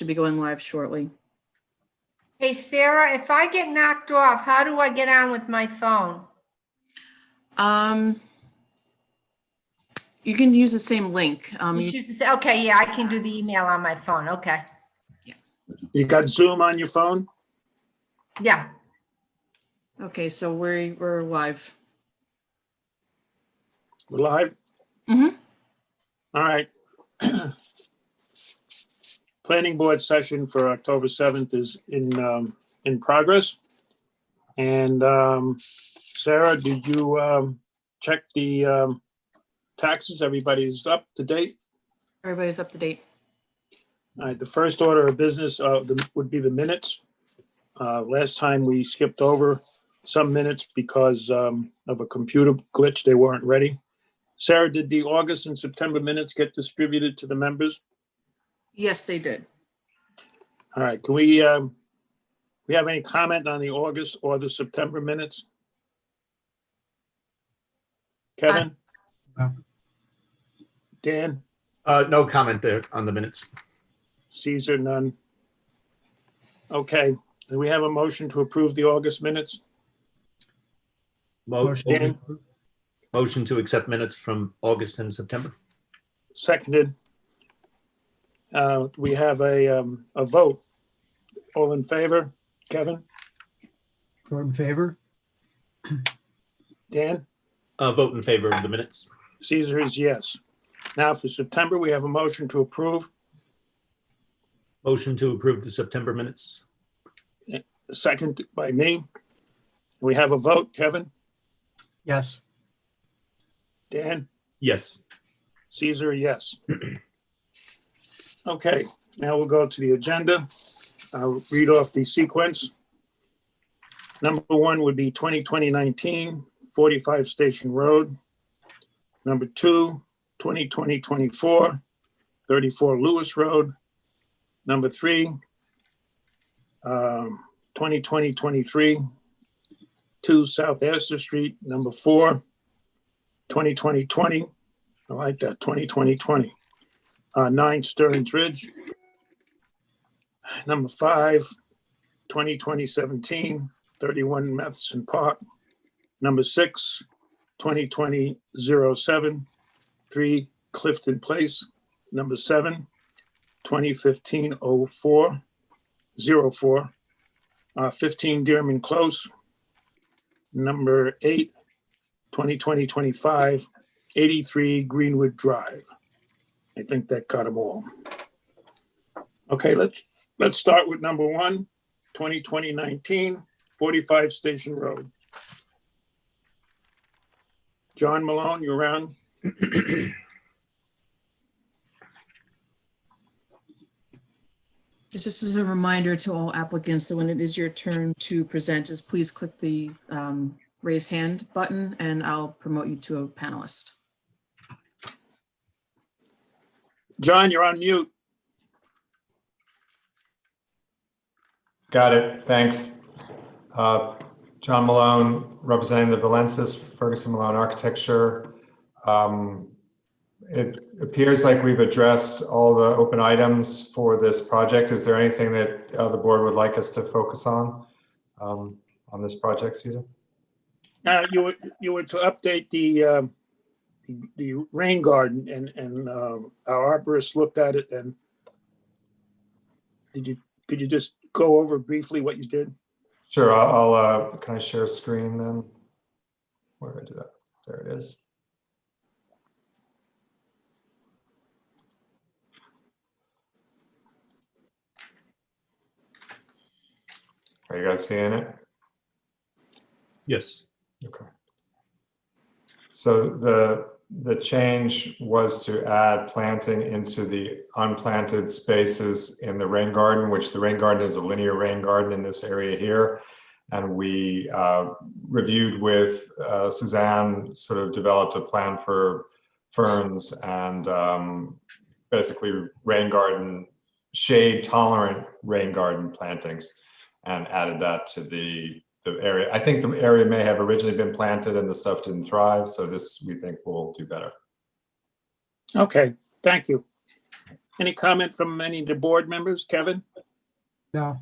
should be going live shortly. Hey, Sarah, if I get knocked off, how do I get on with my phone? You can use the same link. Just use this- Okay, yeah, I can do the email on my phone. Okay. You got Zoom on your phone? Yeah. Okay, so we're live. We're live? Mhm. All right. Planning board session for October 7th is in progress. And Sarah, did you check the taxes? Everybody's up to date? Everybody's up to date. All right, the first order of business would be the minutes. Last time we skipped over some minutes because of a computer glitch. They weren't ready. Sarah, did the August and September minutes get distributed to the members? Yes, they did. All right, can we have any comment on the August or the September minutes? Kevin? No. Dan? No comment there on the minutes. Caesar, none. Okay, do we have a motion to approve the August minutes? Dan, Motion to accept minutes from August and September. seconded. We have a vote. All in favor? Kevin? Vote in favor? Dan? Vote in favor of the minutes. Caesar is yes. Now for September, we have a motion to approve, Motion to approve the September minutes. second by me. We have a vote. Kevin? Yes. Dan? Yes. Caesar, yes. Okay, now we'll go to the agenda. I'll read off the sequence. Number one would be 2020-19, 45 Station Road. Number two, 2020-24, 34 Lewis Road. Number three, 2020-23, 2 South Astor Street. Number four, 2020-20, I like that, 2020-20. 9 Stearns Ridge. Number five, 2020-17, 31 Matheson Park. Number six, 2020-07, 3 Clifton Place. Number seven, 2015-04, 04, 15 Dearman Close. Number 8, 2020-25, 83 Greenwood Drive. I think that got them all. Okay, let's start with number one, 2020-19, 45 Station Road. John Malone, you around? Just as a reminder to all applicants, so when it is your turn to present, just please click the raise hand button and I'll promote you to a panelist. John, you're on mute. Got it. Thanks. John Malone, representing the Valensis, Ferguson Malone Architecture. It appears like we've addressed all the open items for this project. Is there anything that the board would like us to focus on this project, Caesar? You were to update the rain garden and our arborist looked at it and could you just go over briefly what you did? Sure. I'll can I share a screen then? Where did I do that? There it is. Are you guys seeing it? Yes. Okay. So the change was to add planting into the unplanted spaces in the rain garden, which the rain garden is a linear rain garden in this area here. And we reviewed with Suzanne, sort of developed a plan for ferns and basically rain garden, shade tolerant rain garden plantings, and added that to the area. I think the area may have originally been planted and the stuff didn't thrive. So this, we think, will do better. Okay, thank you. Any comment from any of the board members? Kevin, No.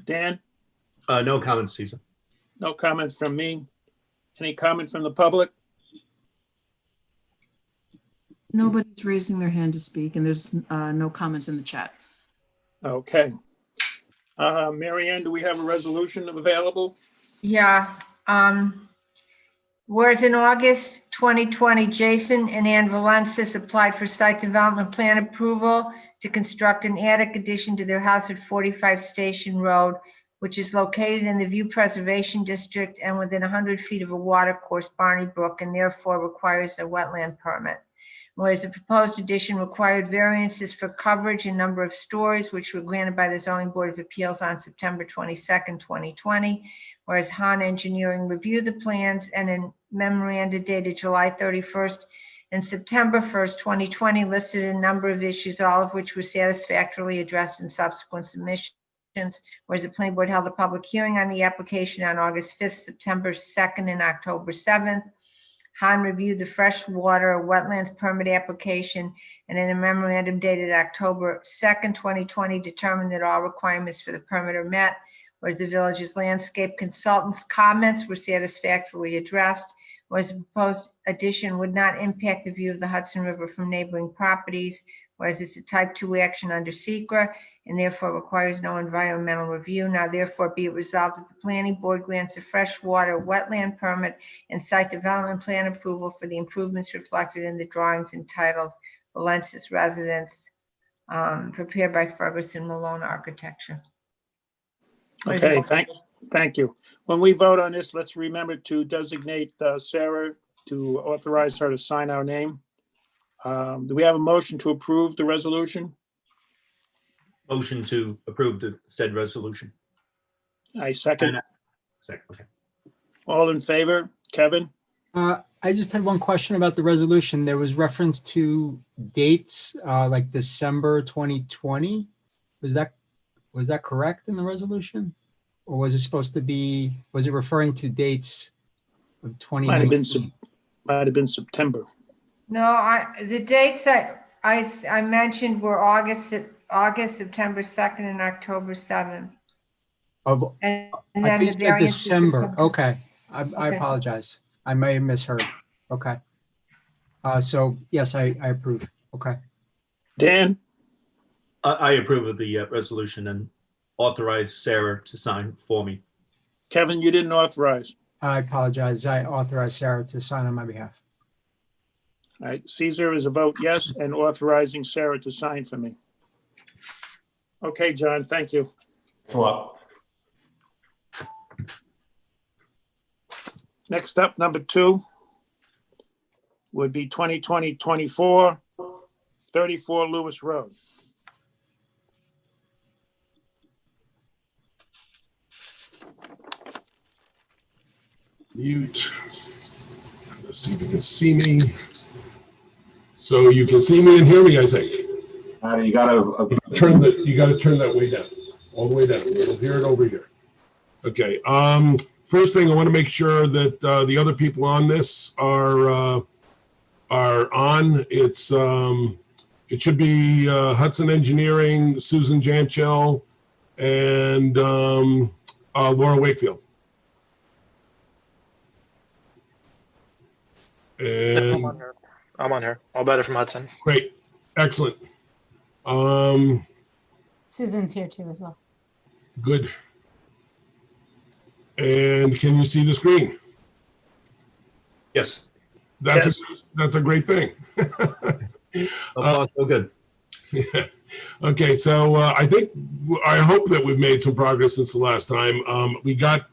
Dan? No comments, Caesar. No comment from me. Any comment from the public? Nobody's raising their hand to speak, and there's no comments in the chat. Okay. Mary Ann, do we have a resolution available? Yeah. Whereas in August 2020, Jason and Ann Valensis applied for site development plan approval to construct an attic addition to their house at 45 Station Road, which is located in the View Preservation District and within 100 feet of a watercourse, Barney Brook, and therefore requires a wetland permit. Whereas the proposed addition required variances for coverage and number of stories, which were granted by the Zoning Board of Appeals on September 22nd, 2020. Whereas Han Engineering reviewed the plans and in memoranda dated July 31st and September 1st, 2020, listed a number of issues, all of which were satisfactorily addressed in subsequent submissions. Whereas the planning board held a public hearing on the application on August 5th, September 2nd, and October 7th. Han reviewed the freshwater wetlands permit application and in a memorandum dated October 2nd, 2020, determined that all requirements for the permit are met. Whereas the village's landscape consultant's comments were satisfactorily addressed. Whereas the proposed addition would not impact the view of the Hudson River from neighboring properties. Whereas it's a type 2 action under SEQRA and therefore requires no environmental review. Now therefore be it resolved that the planning board grants a freshwater wetland permit and site development plan approval for the improvements reflected in the drawings entitled Valensis Residence, prepared by Ferguson Malone Architecture. Okay, thank you. When we vote on this, let's remember to designate Sarah to authorize her to sign our name. Do we have a motion to approve the resolution? Motion to approve the said resolution. I second. Second, okay. All in favor? Kevin? I just had one question about the resolution. There was reference to dates, like December 2020. Was that correct in the resolution? Or was it supposed to be, was it referring to dates of 2019? Might have been September. No, the dates that I mentioned were August, September 2nd, and October 7th. Of, And I then think the you said variance is December. September. Okay, I Okay. apologize. I may have misheard. Okay. So yes, I approve. Okay. Dan? I approve of the resolution and authorize Sarah to sign for me. Kevin, you didn't authorize. I apologize. I authorize Sarah to sign on my behalf. All right, Caesar is a vote yes, and authorizing Sarah to sign for me. Okay, John, thank you. Thanks a lot. Next up, number 2 would be 2020-24, 34 Lewis Road. Mute. Let's see if you can see me. So you can see me and hear me, I think. You gotta You gotta turn that way down, all the way down. You'll hear it over here. Okay, first thing, I want to make sure that the other people on this are on. It's it should be Hudson Engineering, Susan Janchel, and Laura Wakefield. And I'm on here. All better from Hudson. great, excellent. Susan's here too as well. Good. And can you see the screen? Yes. That's a great thing. So far, so good. Yeah. Okay, so I hope that we've made some progress since the last time. We got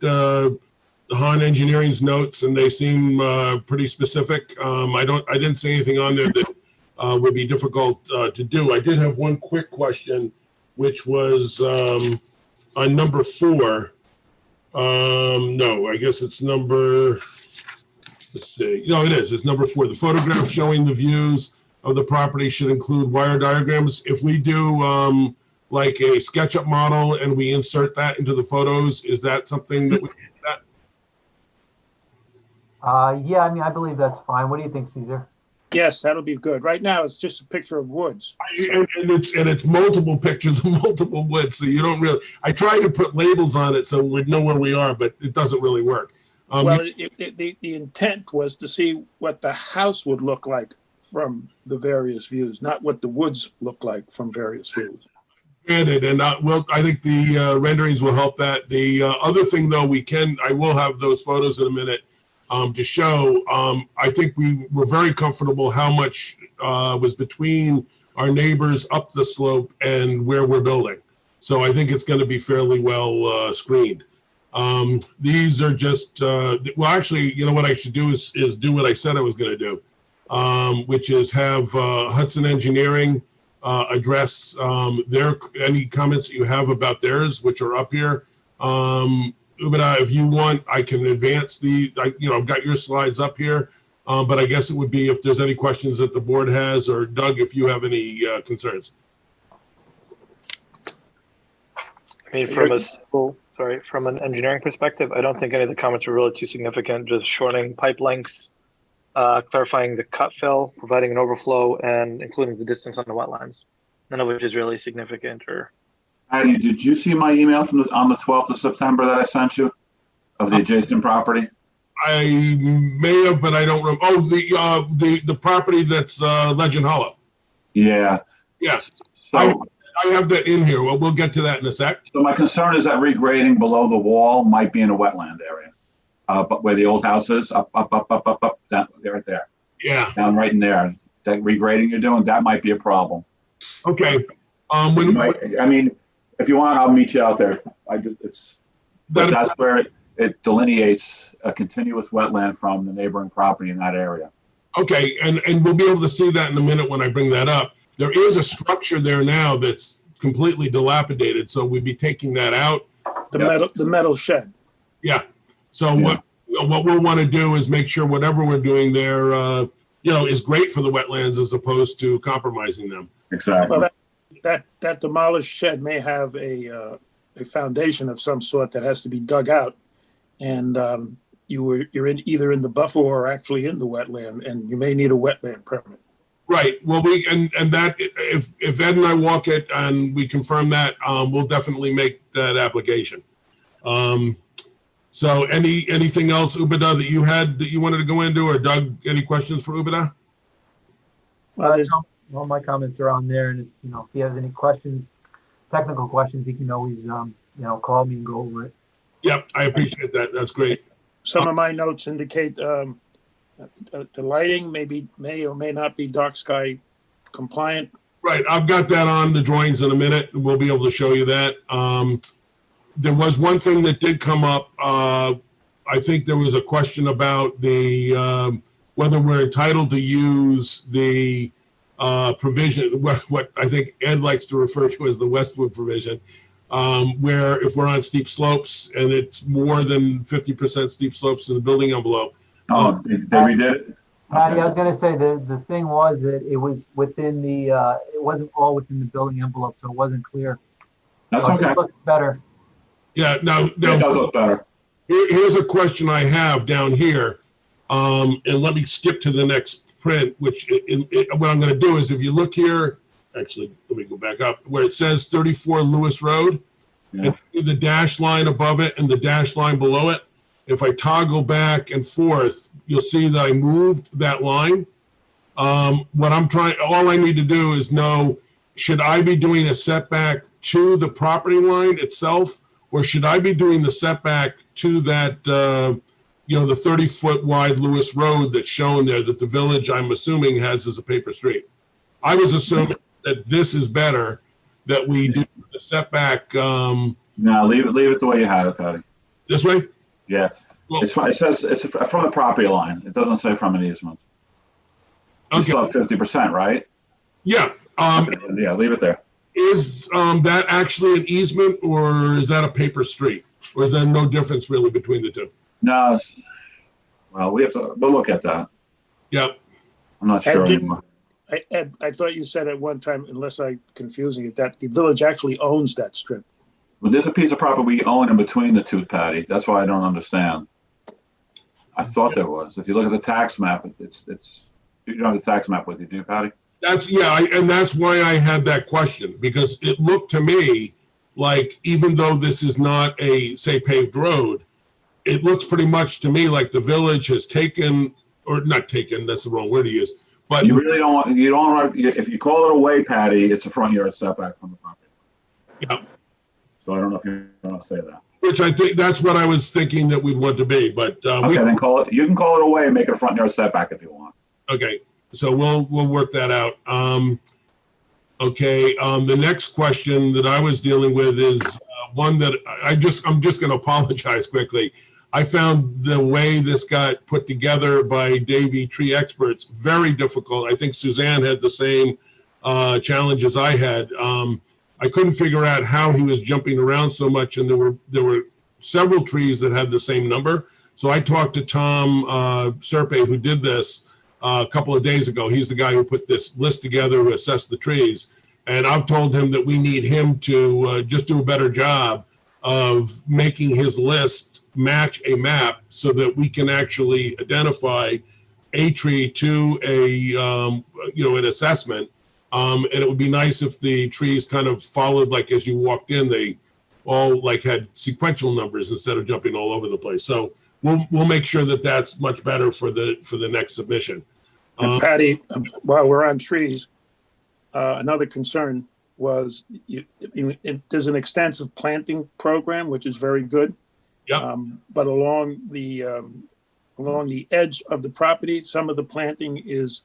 Han Engineering's notes, and they seem pretty specific. I didn't see anything on there that would be difficult to do. I did have one quick question, which was on number 4. No, I guess it's number. Let's see. No, it is. It's number 4. The photograph showing the views of the property should include wire diagrams. If we do like a SketchUp model and we insert that into the photos, is that something that we do that? yeah, I mean, I believe that's fine. What do you think, Caesar? Yes, that'll be good. Right now, it's just a picture of woods. And it's multiple pictures of multiple woods, so you don't really. I try to put labels on it so we know where we are, but it doesn't really work. Well, the intent was to see what the house would look like from the various views, not what the woods look like from various views. Granted, and I think the renderings will help that. The other thing, though, I will have those photos in a minute to show. I think we were very comfortable how much was between our neighbors up the slope and where we're building. So I think it's going to be fairly well screened. These are just, well, actually, you know what I should do is do what I said I was going to do, which is have Hudson Engineering address any comments that you have about theirs, which are up here. Ubeda, if you want, I can advance I've got your slides up here, but I guess it would be if there's any questions that the board has, or Doug, if you have any concerns. I mean, from an engineering perspective, I don't think any of the comments are really too significant. Just shortening pipe lengths, clarifying the cut fill, providing an overflow, and including the distance on the wetlands. None of which is really significant. Or Patty, did you see my email on the 12th of September that I sent you of the adjacent property? I may have, but I don't remember. Oh, the property that's Legend Hollow. Yeah. Yeah. So I have that in here. Well, we'll get to that in a sec. So my concern is that regrading below the wall might be in a wetland area, but where the old house is, up, down, right there. Yeah. Down right in there. That regrading you're doing, that might be a problem. Okay. I mean, if you want, I'll meet you out there. That's where it delineates a continuous wetland from the neighboring property in that area. Okay, and we'll be able to see that in a minute when I bring that up. There is a structure there now that's completely dilapidated, so we'd be taking that out. The metal shed. Yeah. So what we'll want to do is make sure whatever we're doing there, is great for the wetlands as opposed to compromising them. Exactly. Well, that demolished shed may have a foundation of some sort that has to be dug out, and you're either in the buffer or actually in the wetland, and you may need a wetland permit. Right. Well, that if Ed and I walk it and we confirm that, we'll definitely make that application. So anything else, Ubeda, that you had that you wanted to go into, or Doug, any questions for Ubeda? All my comments are on there, and if he has any questions, technical questions, he can always call me and go over it. Yep, I appreciate that. That's great. Some of my notes indicate the lighting may or may not be dark sky compliant. Right, I've got that on the drawings in a minute. We'll be able to show you that. There was one thing that did come up. I think there was a question about the whether we're entitled to use the provision, what I think Ed likes to refer to as the Westwood provision, where if we're on steep slopes and it's more than 50% steep slopes in the building envelope. They redid it? Patty, I was going to say the thing was that it was within the, it wasn't all within the building envelope, so it wasn't clear. That's So okay. It looks better. Yeah, now It does look better. here's a question I have down here. And let me skip to the next print, which what I'm going to do is if you look here, actually, let me go back up where it says 34 Lewis Road, and the dash line above it and the dash line below it. If I toggle back and forth, you'll see that I moved that line. All I need to do is know, should I be doing a setback to the property line itself, or should I be doing the setback to that, the 30-foot wide Lewis Road that's shown there that the village, I'm assuming, has as a paper street? I was assuming that this is better, that we do the setback. No, leave it the way you had it, Patty. This way? Yeah. Well, It says it's from the property line. It doesn't say from an easement. You Okay. still have 50%, right? Yeah. Yeah, leave it there. Is that actually an easement, or is that a paper street? Or is there no difference really between the two? No, well, we'll look at that. Yep. I'm not sure Ed, anymore. I thought you said at one time, unless I'm confusing it, that the village actually owns that strip. Well, there's a piece of property we own in between the two, Patty. That's why I don't understand. I thought there was. If you look at the tax map, it's You don't have the tax map with you, do you, Patty? And that's why I had that question, because it looked to me like, even though this is not a, say, paved road, it looks pretty much to me like the village has taken, or not taken, that's the wrong word to use, but You really don't want, if you call it a way, Patty, it's a front yard setback from the property. yeah, So I don't know if you want to say that. which I think that's what I was thinking that we'd want to be, but Okay, then you can call it a way and make it a front yard setback if you want. okay, so we'll work that out. The next question that I was dealing with is one that I'm just going to apologize quickly. I found the way this got put together by Davey Tree Experts very difficult. I think Suzanne had the same challenge as I had. I couldn't figure out how he was jumping around so much, and there were several trees that had the same number. So I talked to Tom Serpe, who did this a couple of days ago. He's the guy who put this list together to assess the trees. And I've told him that we need him to just do a better job of making his list match a map so that we can actually identify a tree to an assessment. And it would be nice if the trees kind of followed, like as you walked in, they all like had sequential numbers instead of jumping all over the place. So we'll make sure that that's much better for the next submission. And Patty, while we're on trees, another concern was there's an extensive planting program, which is very good. Yeah. But along the edge of the property, some of the planting is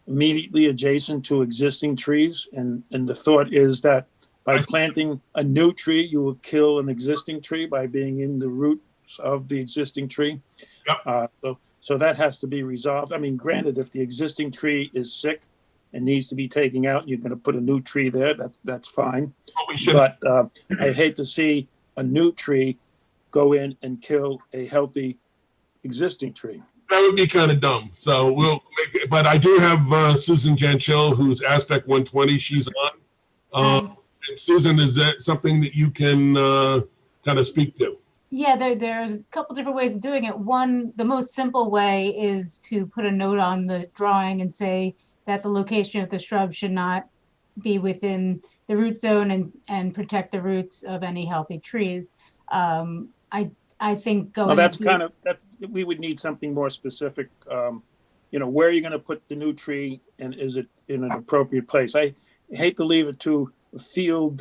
immediately adjacent to existing trees. And the thought is that by planting a new tree, you will kill an existing tree by being in the roots of the existing tree. Yep. So that has to be resolved. I mean, granted, if the existing tree is sick and needs to be taken out, you're going to put a new tree there. That's fine. But I hate to see a new tree go in and kill a healthy existing tree. That would be kind of dumb. So we'll make it, but I do have Susan Janchil, who's Aspect 120. She's on. And Susan, is that something that you can kind of speak to? Yeah, there's a couple different ways of doing it. One, the most simple way is to put a note on the drawing and say that the location of the shrub should not be within the root zone and protect the roots of any healthy trees. I think going. Well, we would need something more specific. Where are you going to put the new tree, and is it in an appropriate place? I hate to leave it to field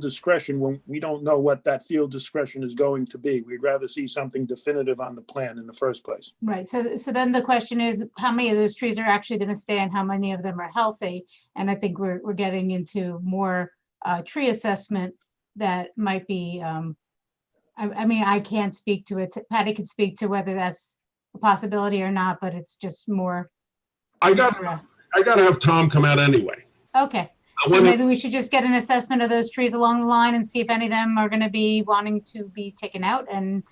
discretion when we don't know what that field discretion is going to be. We'd rather see something definitive on the plan in the first place. Right. So then the question is, how many of those trees are actually going to stay and how many of them are healthy? And I think we're getting into more tree assessment that might be. I mean, I can't speak to it. Patty could speak to whether that's a possibility or not, but it's just more. I got to have Tom come out anyway. Okay. So maybe we should just get an assessment of those trees along the line and see if any of them are going to be wanting to be taken out, and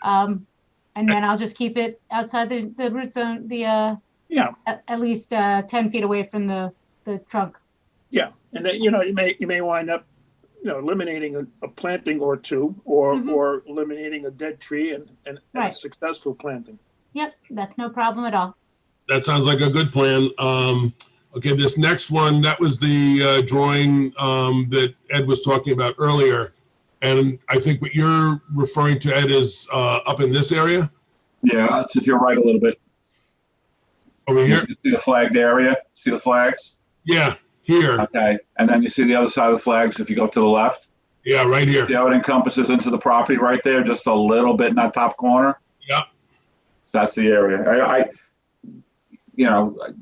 then I'll just keep it outside the root zone, at least 10 feet away from the trunk. Yeah, and then you may wind up eliminating a planting or two, or eliminating a dead tree and a successful planting. Yep, that's no problem at all. That sounds like a good plan. Okay, this next one, that was the drawing that Ed was talking about earlier. And I think what you're referring to, Ed, is up in this area? Yeah, to your right a little bit. Over here? You see the flagged area? See the flags? Yeah, here. Okay, and then you see the other side of the flags if you go to the left? Yeah, right here. See how it encompasses into the property right there, just a little bit in that top corner? Yeah. That's the area.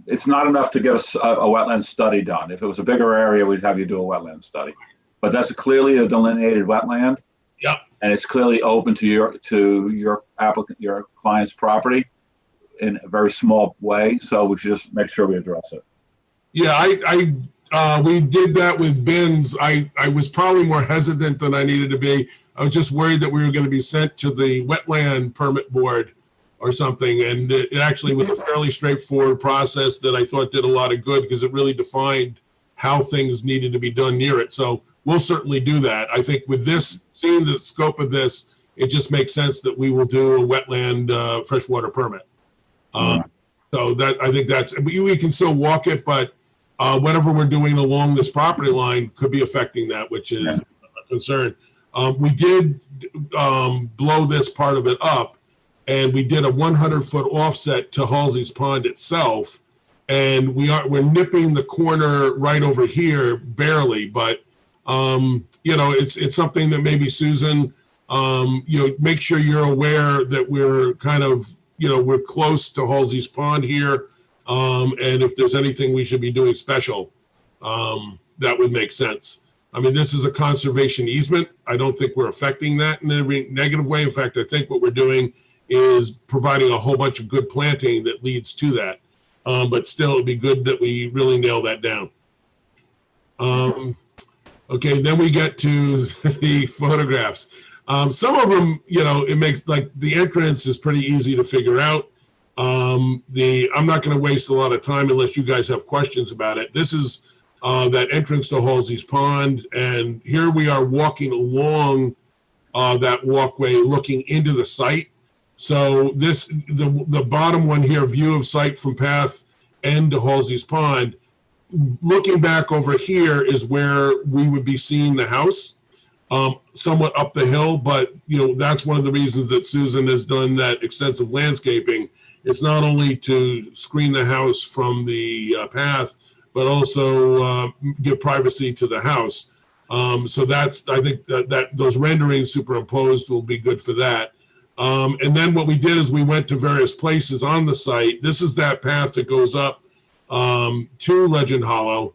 It's not enough to get a wetland study done. If it was a bigger area, we'd have you do a wetland study. But that's clearly a delineated wetland. Yep. And it's clearly open to your client's property in a very small way. So we should just make sure we address it. Yeah, we did that with bins. I was probably more hesitant than I needed to be. I was just worried that we were going to be sent to the wetland permit board or something. And it actually was a fairly straightforward process that I thought did a lot of good because it really defined how things needed to be done near it. So we'll certainly do that. I think with this, seeing the scope of this, it just makes sense that we will do a wetland freshwater permit. So that, I think that's, we can still walk it, but whatever we're doing along this property line could be affecting that, which is a concern. We did blow this part of it up, and we did a 100-foot offset to Halsey's Pond itself. And we're nipping the corner right over here barely, but you know, it's something that maybe Susan, you know, make sure you're aware that we're kind of, you know, we're close to Halsey's Pond here. And if there's anything we should be doing special, that would make sense. I mean, this is a conservation easement. I don't think we're affecting that in a negative way. In fact, I think what we're doing is providing a whole bunch of good planting that leads to that. But still, it'd be good that we really nail that down. Okay, then we get to the photographs. Some of them, you know, it makes, like, the entrance is pretty easy to figure out. I'm not going to waste a lot of time unless you guys have questions about it. This is that entrance to Halsey's Pond, and here we are walking along that walkway looking into the site. So this, the bottom one here, view of site from path end to Halsey's Pond. Looking back over here is where we would be seeing the house, somewhat up the hill. But you know, that's one of the reasons that Susan has done that extensive landscaping. It's not only to screen the house from the path, but also give privacy to the house. So that's, I think that those renderings superimposed will be good for that. And then what we did is we went to various places on the site. This is that path that goes up to Legend Hollow,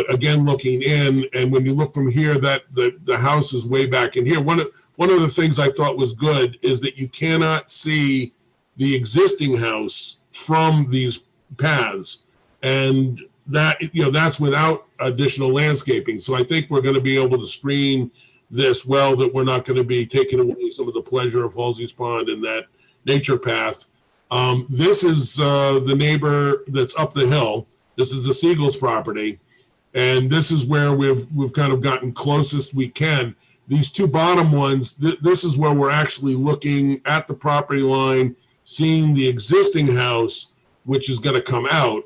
again, looking in. And when you look from here, that the house is way back in here. One of the things I thought was good is that you cannot see the existing house from these paths. And that, you know, that's without additional landscaping. So I think we're going to be able to screen this well, that we're not going to be taking away some of the pleasure of Halsey's Pond and that nature path. This is the neighbor that's up the hill. This is the Siegel's property. And this is where we've kind of gotten closest we can. These two bottom ones, this is where we're actually looking at the property line, seeing the existing house, which is going to come out.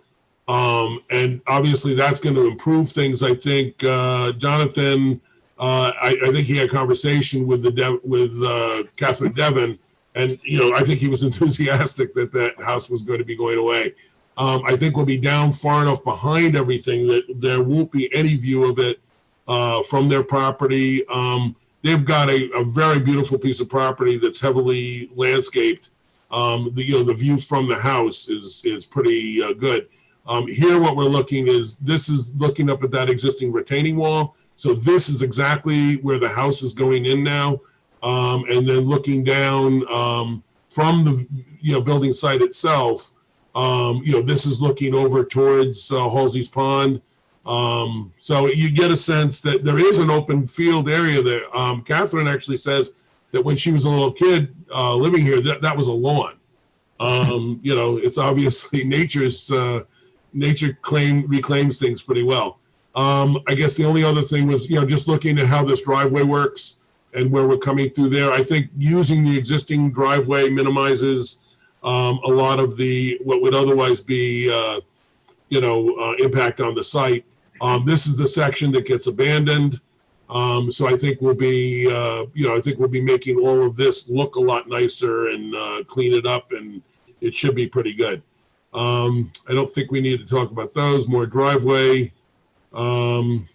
And obviously that's going to improve things. I think Jonathan, I think he had a conversation with Catherine Devon, and you know, I think he was enthusiastic that that house was going to be going away. I think we'll be down far enough behind everything that there won't be any view of it from their property. They've got a very beautiful piece of property that's heavily landscaped. The view from the house is pretty good. Here, what we're looking is, this is looking up at that existing retaining wall. So this is exactly where the house is going in now. And then looking down from the building site itself, this is looking over towards Halsey's Pond. So you get a sense that there is an open field area there. Catherine actually says that when she was a little kid living here, that was a lawn. It's obviously nature reclaims things pretty well. I guess the only other thing was, just looking at how this driveway works and where we're coming through there. I think using the existing driveway minimizes a lot of what would otherwise be, impact on the site. This is the section that gets abandoned. So I think we'll be, making all of this look a lot nicer and clean it up, and it should be pretty good. I don't think we need to talk about those. More driveway. Looking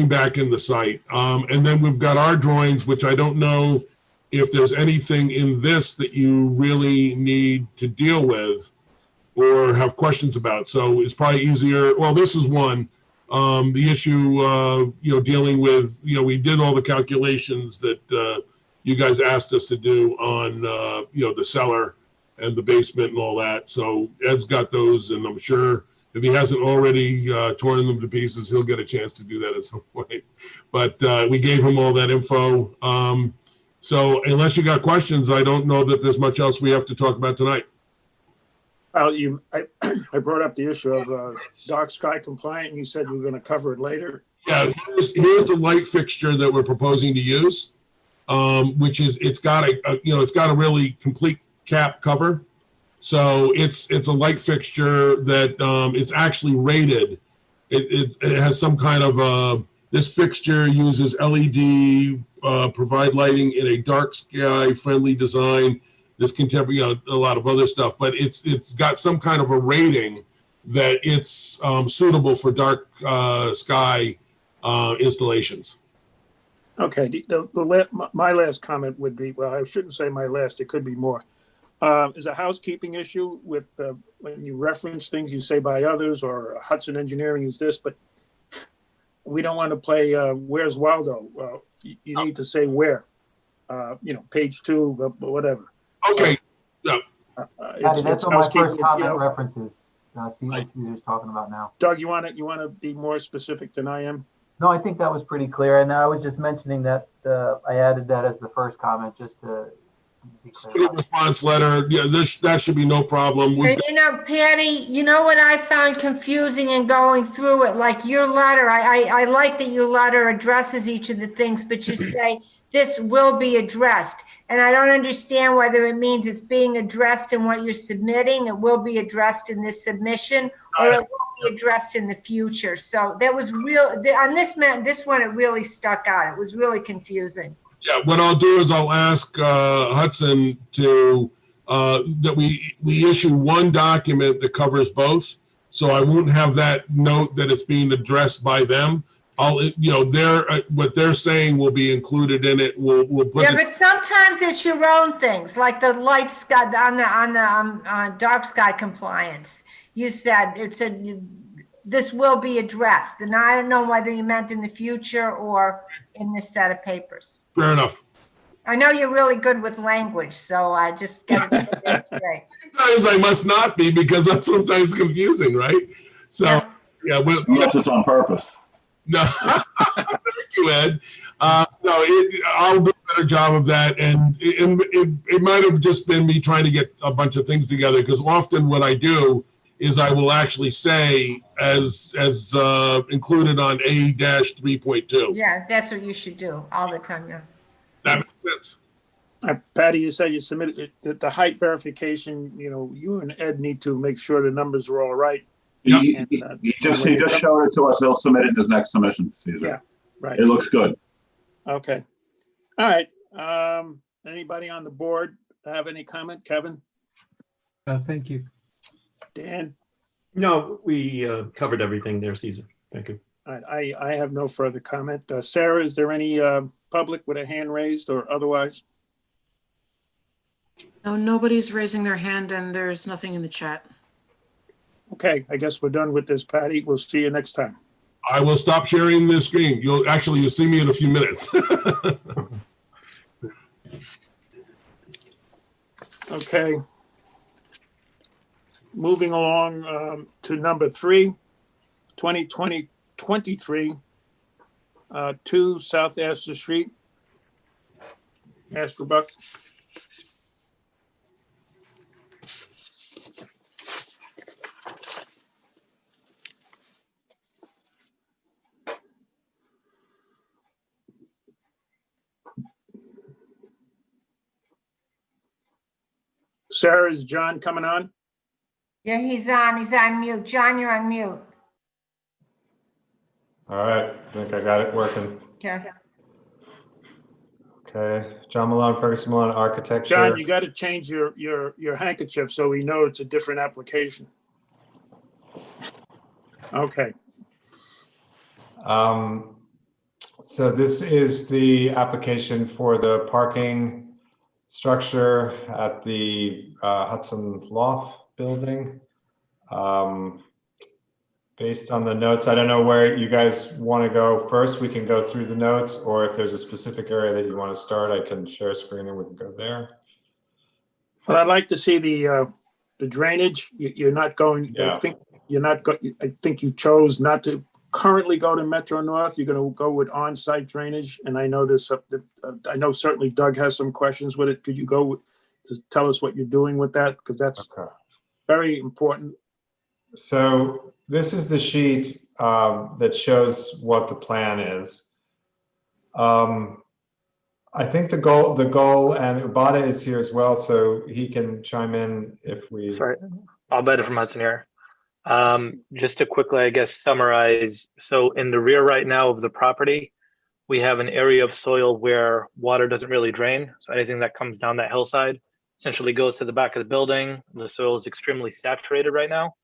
back in the site. And then we've got our drawings, which I don't know if there's anything in this that you really need to deal with or have questions about. So it's probably easier. Well, this is one. The issue, dealing with, we did all the calculations that you guys asked us to do on, the cellar and the basement and all that. So Ed's got those, and I'm sure if he hasn't already torn them to pieces, he'll get a chance to do that at some point. But we gave him all that info. So unless you got questions, I don't know that there's much else we have to talk about tonight. Well, I brought up the issue of dark sky compliant, and you said you were going to cover it later. Yeah, here's the light fixture that we're proposing to use, which is it's got a really complete cap cover. So it's a light fixture that it's actually rated. It has some kind of this fixture uses LED, provide lighting in a dark sky friendly design. This contemporary, a lot of other stuff, but it's got some kind of a rating that it's suitable for dark sky installations. Okay, my last comment would be, well, I shouldn't say my last, it could be more. Is a housekeeping issue with when you reference things you say by others, or Hudson Engineering is this, but we don't want to play Where's Waldo? You need to say where, page 2, whatever. Okay. Patty, that's what my first comment references. See what Caesar's talking about now. Doug, you want to be more specific than I am? No, I think that was pretty clear. And I was just mentioning that I added that as the first comment just to be clear. Student response letter. Yeah, that should be no problem. And, Patty, you know what I found confusing in going through it? Like your letter, I like that your letter addresses each of the things, but you say this will be addressed. And I don't understand whether it means it's being addressed in what you're submitting, it will be addressed in this submission, or it will be addressed in the future. So that was real, on this one, it really stuck out. It was really confusing. Yeah, what I'll do is I'll ask Hudson to, that we issue one document that covers both. So I won't have that note that it's being addressed by them. What they're saying will be included in it. We'll put yeah, but sometimes it's your own things, like the light sky on the dark sky compliance. You said this will be addressed, and I don't know whether you meant in the future or in this set of papers. Fair enough. I know you're really good with language, so I just get it straight. Sometimes I must not be, because that's sometimes confusing, right? So yeah, unless it's on purpose. No, thank you, Ed. I'll do a better job of that, and it might have just been me trying to get a bunch of things together, because often what I do is I will actually say as included on A-3.2. Yeah, that's what you should do all the time. Yeah. That makes sense. Patty, you said you submitted the height verification. You and Ed need to make sure the numbers are all right. He just showed it to us. He'll submit it in his next submission, Caesar. Yeah, right. It looks good. Okay. All right. Anybody on the board have any comment? Kevin? Thank you. Dan? No, we covered everything there, Caesar. Thank you. All right. I have no further comment. Sarah, is there any public with a hand raised or otherwise? No, nobody's raising their hand, and there's nothing in the chat. Okay, I guess we're done with this, Patty. We'll see you next time. I will stop sharing the screen. You'll see me in a few minutes. Okay. Moving along to number 3, 2023, 2 South Astor Street, Astorbuck. Sarah, is John coming on? Yeah, he's on mute. John, you're on mute. All right, I think I got it working. Okay. Okay, John Malone, Ferguson Malone Architecture. John, you got to change your handkerchief so we know it's a different application. Okay. So this is the application for the parking structure at the Hudson Loft building. Based on the notes, I don't know where you guys want to go first. We can go through the notes, or if there's a specific area that you want to start, I can share a screen and we can go there. Well, I'd like to see the drainage. You're not going. Yeah. I think you chose not to currently go to Metro North. You're going to go with on-site drainage, and I know this. I know certainly Doug has some questions with it. Could you go to tell us what you're doing with that, because that's very important. So this is the sheet that shows what the plan is. I think the goal, and Ubada is here as well, so he can chime in if we. Sorry, I'll bet it from Hudson here. Just to quickly, I guess, summarize. So in the rear right now of the property, we have an area of soil where water doesn't really drain. So anything that comes down that hillside essentially goes to the back of the building. The soil is extremely saturated right now.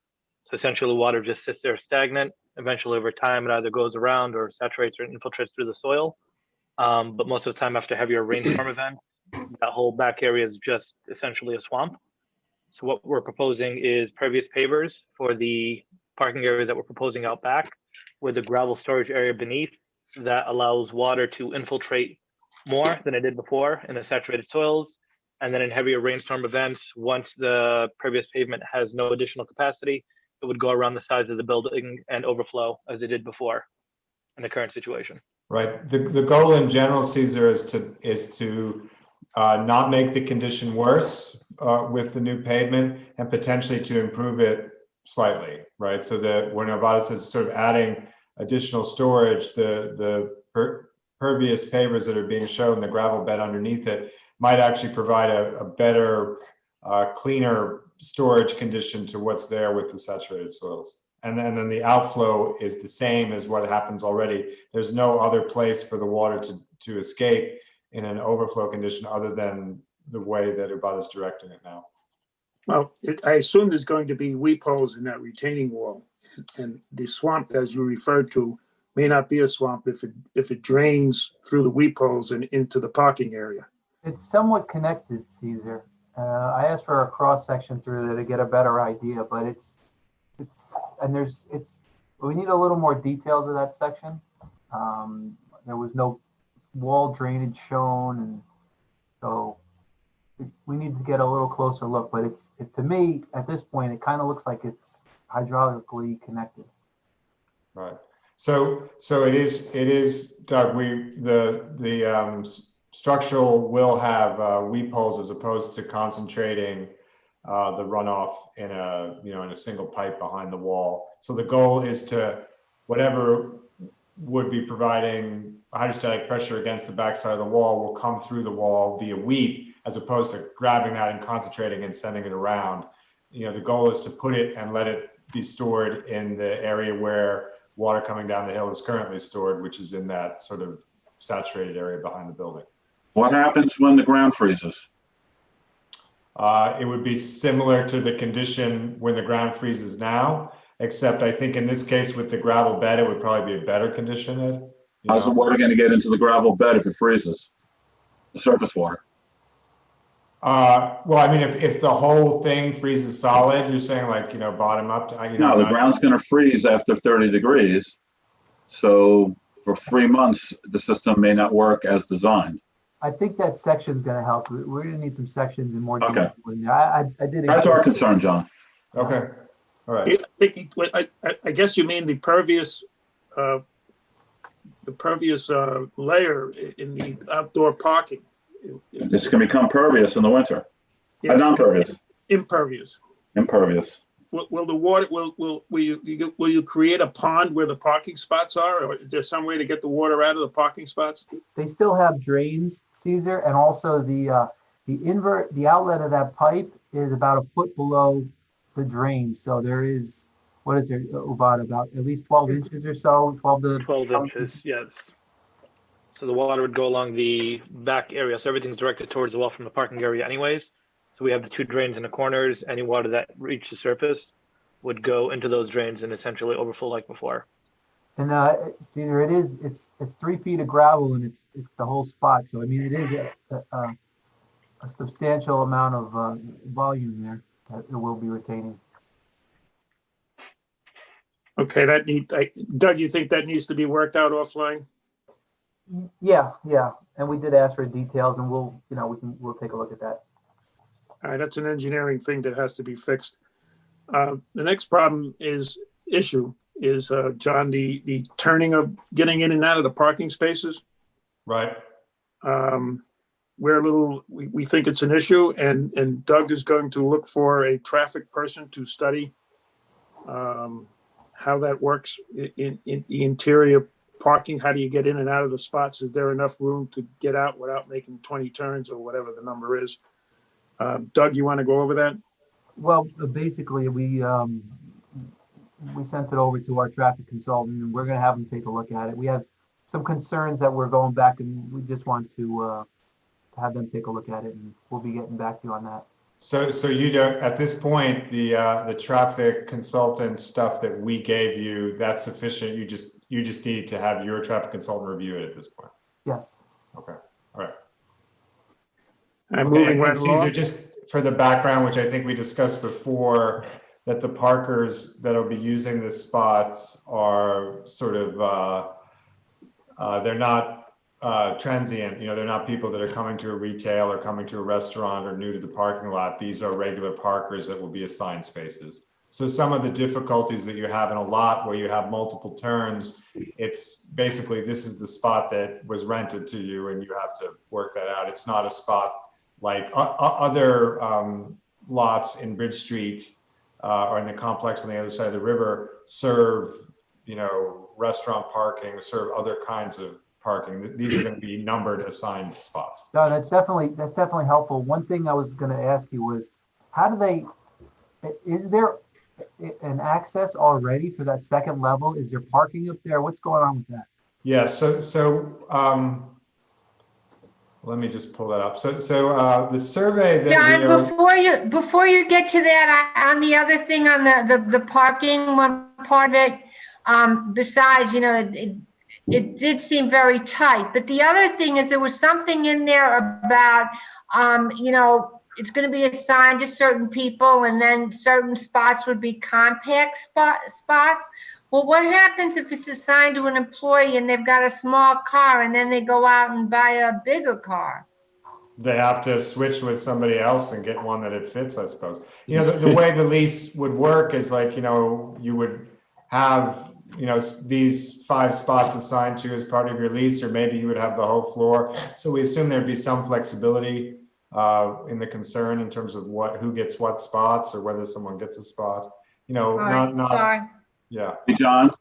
So essentially water just sits there stagnant. Eventually over time, it either goes around or saturates or infiltrates through the soil. But most of the time after heavier rainstorm events, that whole back area is just essentially a swamp. So what we're proposing is pervious pavers for the parking area that we're proposing out back with a gravel storage area beneath that allows water to infiltrate more than it did before in the saturated soils. And then in heavier rainstorm events, once the pervious pavement has no additional capacity, it would go around the sides of the building and overflow as it did before in the current situation. Right. The goal in general, Caesar, is to not make the condition worse with the new pavement and potentially to improve it slightly, right? So that when Ubada says sort of adding additional storage, the pervious pavers that are being shown, the gravel bed underneath it, might actually provide a better, cleaner storage condition to what's there with the saturated soils. And then the outflow is the same as what happens already. There's no other place for the water to escape in an overflow condition other than the way that Ubada is directing it now. Well, I assume there's going to be weep holes in that retaining wall. And the swamp, as you referred to, may not be a swamp if it drains through the weep holes and into the parking area. It's somewhat connected, Caesar. I asked for a cross section through there to get a better idea, but we need a little more details of that section. There was no wall drainage shown, and so we need to get a little closer look. But to me, at this point, it kind of looks like it's hydraulically connected. Right. So it is, Doug. The structural will have weep holes as opposed to concentrating the runoff in a single pipe behind the wall. So the goal is to whatever would be providing hydrostatic pressure against the backside of the wall will come through the wall via weep, as opposed to grabbing that and concentrating and sending it around. The goal is to put it and let it be stored in the area where water coming down the hill is currently stored, which is in that sort of saturated area behind the building. What happens when the ground freezes? It would be similar to the condition when the ground freezes now, except I think in this case with the gravel bed, it would probably be a better condition, Ed. How's the water going to get into the gravel bed if it freezes? The surface water. Well, I mean, if the whole thing freezes solid, you're saying like, bottom up? No, the ground's going to freeze after 30 degrees. So for 3 months, the system may not work as designed. I think that section's going to help. We're going to need some sections in more Okay. detail. I did. That's our concern, John. Okay. All right. I guess you mean the pervious layer in the outdoor parking. It's going to become pervious in the winter. Non-pervious. Impervious. Impervious. Will the water, will you create a pond where the parking spots are, or is there some way to get the water out of the parking spots? They still have drains, Caesar, and also the outlet of that pipe is about a foot below the drain. So there is, what is there, Ubada, about at least 12 inches or so, 12 inches, yes. So the water would go along the back area. So everything's directed towards the wall from the parking area anyways. So we have the two drains in the corners. Any water that reached the surface would go into those drains and essentially overflow like before. And Caesar, it's 3 feet of gravel and it's the whole spot. So I mean, it is a substantial amount of volume there that it will be retaining. Okay, Doug, you think that needs to be worked out offline? Yeah, and we did ask for details, and we'll take a look at that. All right, that's an engineering thing that has to be fixed. The next issue is John, the turning of getting in and out of the parking spaces. Right. We think it's an issue, and Doug is going to look for a traffic person to study how that works in the interior parking, how do you get in and out of the spots? Is there enough room to get out without making 20 turns or whatever the number is? Doug, you want to go over that? Well, basically, we sent it over to our traffic consultant, and we're gonna have them take a look at it. We have some concerns that we're going back, and we just want to have them take a look at it, and we'll be getting back to you on that. So you don't, at this point, the traffic consultant stuff that we gave you, that's sufficient? You just need to have your traffic consultant review it at this point? Yes. Okay, all right. I'm Okay, moving and right Caesar, along. just for the background, which I think we discussed before, that the parkers that'll be using the spots are sort of, they're not transient, they're not people that are coming to a retail or coming to a restaurant or new to the parking lot. These are regular parkers that will be assigned spaces. So some of the difficulties that you have in a lot where you have multiple turns, it's basically, this is the spot that was rented to you and you have to work that out. It's not a spot like other lots in Bridge Street or in the complex on the other side of the river serve, restaurant parking, serve other kinds of parking. These are going to be numbered assigned spots. No, that's definitely helpful. One thing I was going to ask you was, is there an access already for that second level? Is there parking up there? What's going on with that? Yeah, let me just pull that up. So the survey that John, before you get to that, on the other thing on the parking, one part of it, besides, it did seem very tight, but the other thing is there was something in there about, it's going to be assigned to certain people and then certain spots would be compact spots. Well, what happens if it's assigned to an employee and they've got a small car and then they go out and buy a bigger car? they have to switch with somebody else and get one that it fits, I suppose. The way the lease would work is like, you would have, these 5 spots assigned to you as part of your lease, or maybe you would have the whole floor. So we assume there'd be some flexibility in the concern in terms of who gets what spots or whether someone gets a spot, Sorry. Yeah. Hey, John,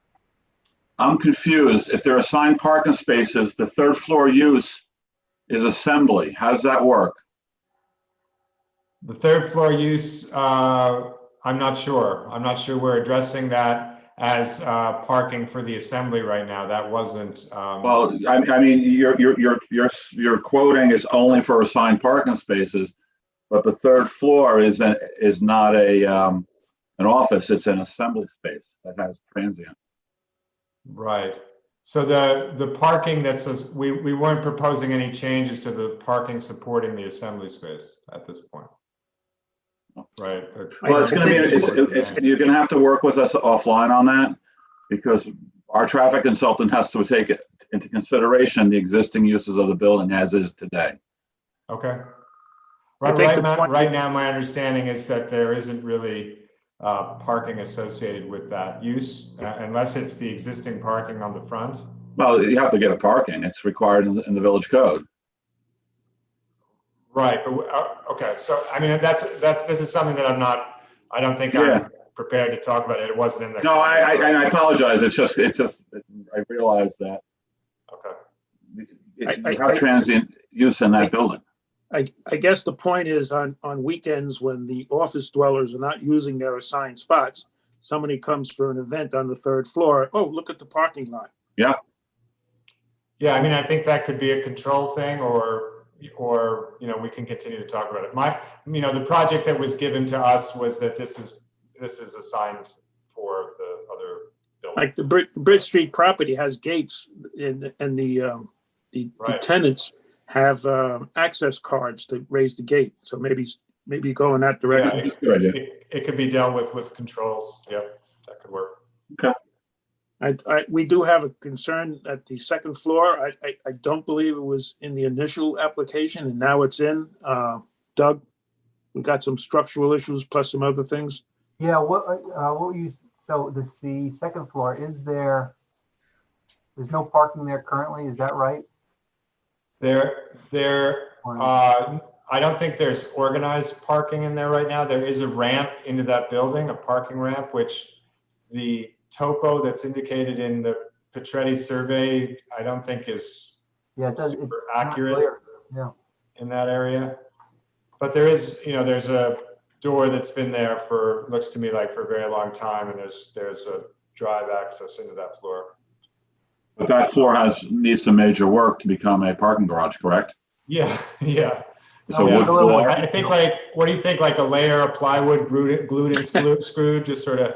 I'm confused. If they're assigned parking spaces, the third floor use is assembly. How does that work? The third floor use, I'm not sure. I'm not sure we're addressing that as parking for the assembly right now. That wasn't. Well, I mean, your quoting is only for assigned parking spaces, but the third floor is not an office. It's an assembly space that has transient. Right. So the parking we weren't proposing any changes to the parking supporting the assembly space at this point. Right. Well, it's going to be, you're going to have to work with us offline on that, because our traffic consultant has to take it into consideration the existing uses of the building as is today. Okay. Right now, my understanding is that there isn't really parking associated with that use, unless it's the existing parking on the front. Well, you have to get a parking. It's required in the village code. Right, but okay. So I mean, this is something that I don't think I'm prepared to talk about it. It wasn't in the. No, I apologize. It's just I realized that. Okay. You have transient use in that building. I guess the point is on weekends when the office dwellers are not using their assigned spots, somebody comes for an event on the third floor. Oh, look at the parking lot. Yeah. Yeah, I mean, I think that could be a control thing, or we can continue to talk about it. The project that was given to us was that this is assigned for the other building. Like the Bridge Street property has gates, and the tenants have access cards to raise the gate. So maybe go in that direction. Yeah, it could be dealt with controls. Yep, that could work. Okay. We do have a concern at the second floor. I don't believe it was in the initial application, and now it's in. Doug, we got some structural issues plus some other things. Yeah, so the second floor, there's no parking there currently, is that right? I don't think there's organized parking in there right now. There is a ramp into that building, a parking ramp, which the topo that's indicated in the Petretti survey, I don't think is Yeah, it does. It's super not accurate clear. Yeah. in that area. But there is, there's a door that's been there for, looks to me like for a very long time, and there's a drive access into that floor. But that floor needs some major work to become a parking garage, correct? Yeah, yeah. It's a Yeah, wood a little floor. I think what do you think, like a layer of plywood glued and screwed, just sort of?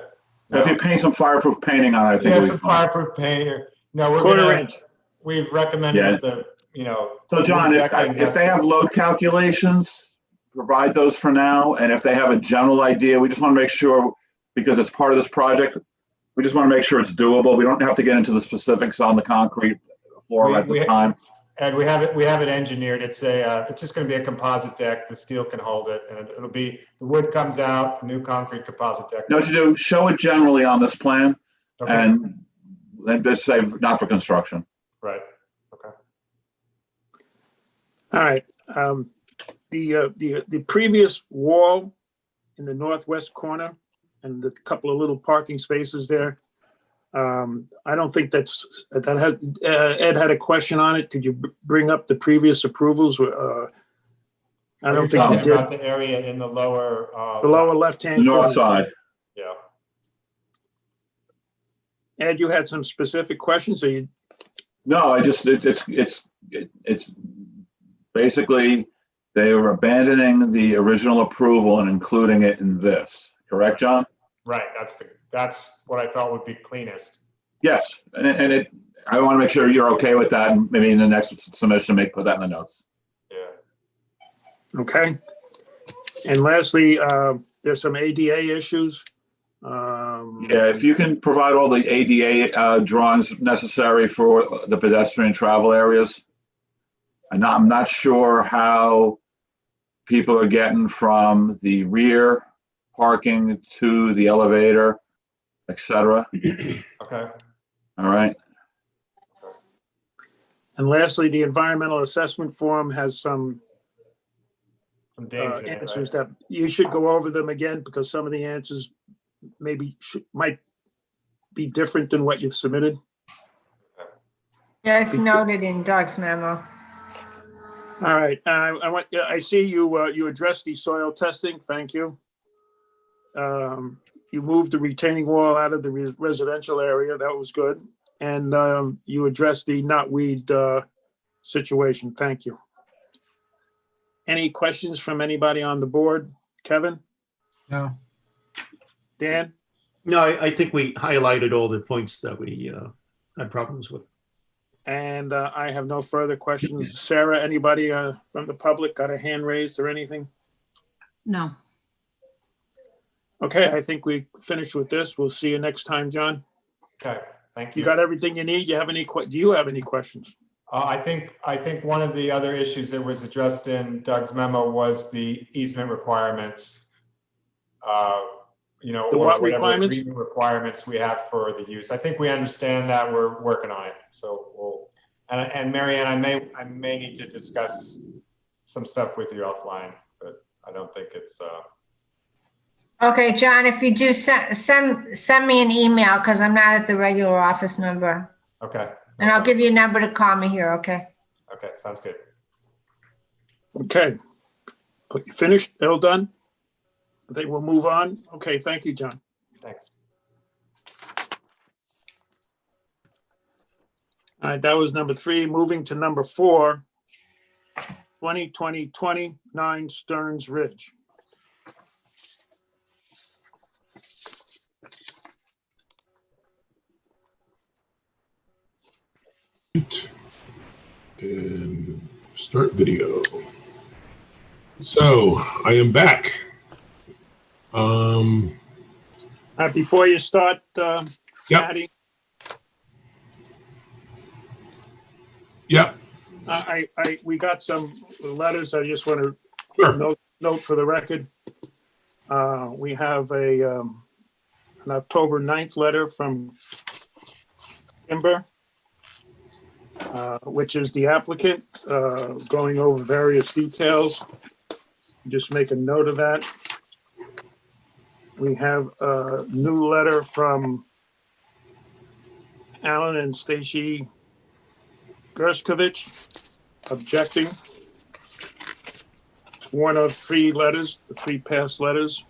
If you paint some fireproof painting on it, I think Yeah, it'll be some fine. fireproof paint, or, no, Quarter inch. we've recommended Yeah. that the, So John, if decking has they to- have load calculations, provide those for now. And if they have a general idea, we just want to make sure, because it's part of this project, we just want to make sure it's doable. We don't have to get into the specifics on the concrete floor at this time. And we have it engineered. It's just going to be a composite deck. The steel can hold it, and it'll be, the wood comes out, a new concrete composite deck. No, what you do, show it generally on this plan Okay, and then just say not for construction. right. Okay. All right. The previous wall in the northwest corner and the couple of little parking spaces there. I don't think that had, Ed had a question on it. Could you bring up the previous approvals? I don't You're think you talking did. about the area in the lower. The lower left-hand. North corner. side. Yeah. Ed, you had some specific questions, or you? No, it's basically they were abandoning the original approval and including it in this. Correct, John? Right. That's what I thought would be cleanest. Yes, and I want to make sure you're okay with that, and maybe in the next submission, put that in the notes. Yeah. Okay. And lastly, there's some ADA issues. Yeah, if you can provide all the ADA drawings necessary for the pedestrian travel areas. And I'm not sure how people are getting from the rear parking to the elevator, et cetera. Okay. All right. And lastly, the environmental assessment form has some Some dings in it, answers right? that you should go over them again, because some of the answers might be different than what you've submitted. Yes, noted in Doug's memo. All right, I see you addressed the soil testing. Thank you. You moved the retaining wall out of the residential area. That was good. And you addressed the knotweed situation. Thank you. Any questions from anybody on the board? Kevin? No. Dan? No, I think we highlighted all the points that we had problems with. And I have no further questions. Sarah, anybody from the public got a hand raised or anything? No. Okay, I think we finished with this. We'll see you next time, John. Okay. Thank You you. got everything you need? Do you have any questions? I think one of the other issues that was addressed in Doug's memo was the easement requirements. The or what whatever requirements? agreement requirements we have for the use. I think we understand that. We're working on it. So and Mary Ann, I may need to discuss some stuff with you offline, but I don't think it's, Okay, John, if you do, send me an email, because I'm not at the regular office number. okay. And I'll give you a number to call me here, okay? Okay, sounds good. Okay. You finished? All done? I think we'll move on. Okay, thank you, John. Thanks. All right, that was number 3. Moving to number 4, 2020-29 Stearns Ridge. And start video. So I am back. Before you start, Yep. Patty, Yep. we got some letters. I just want to Sure. note for the record. We have an October 9th letter from Kimber, which is the applicant, going over various details. Just make a note of that. We have a new letter from Alan and Stacy Gerskovich objecting. It's one of 3 letters, the 3 past letters.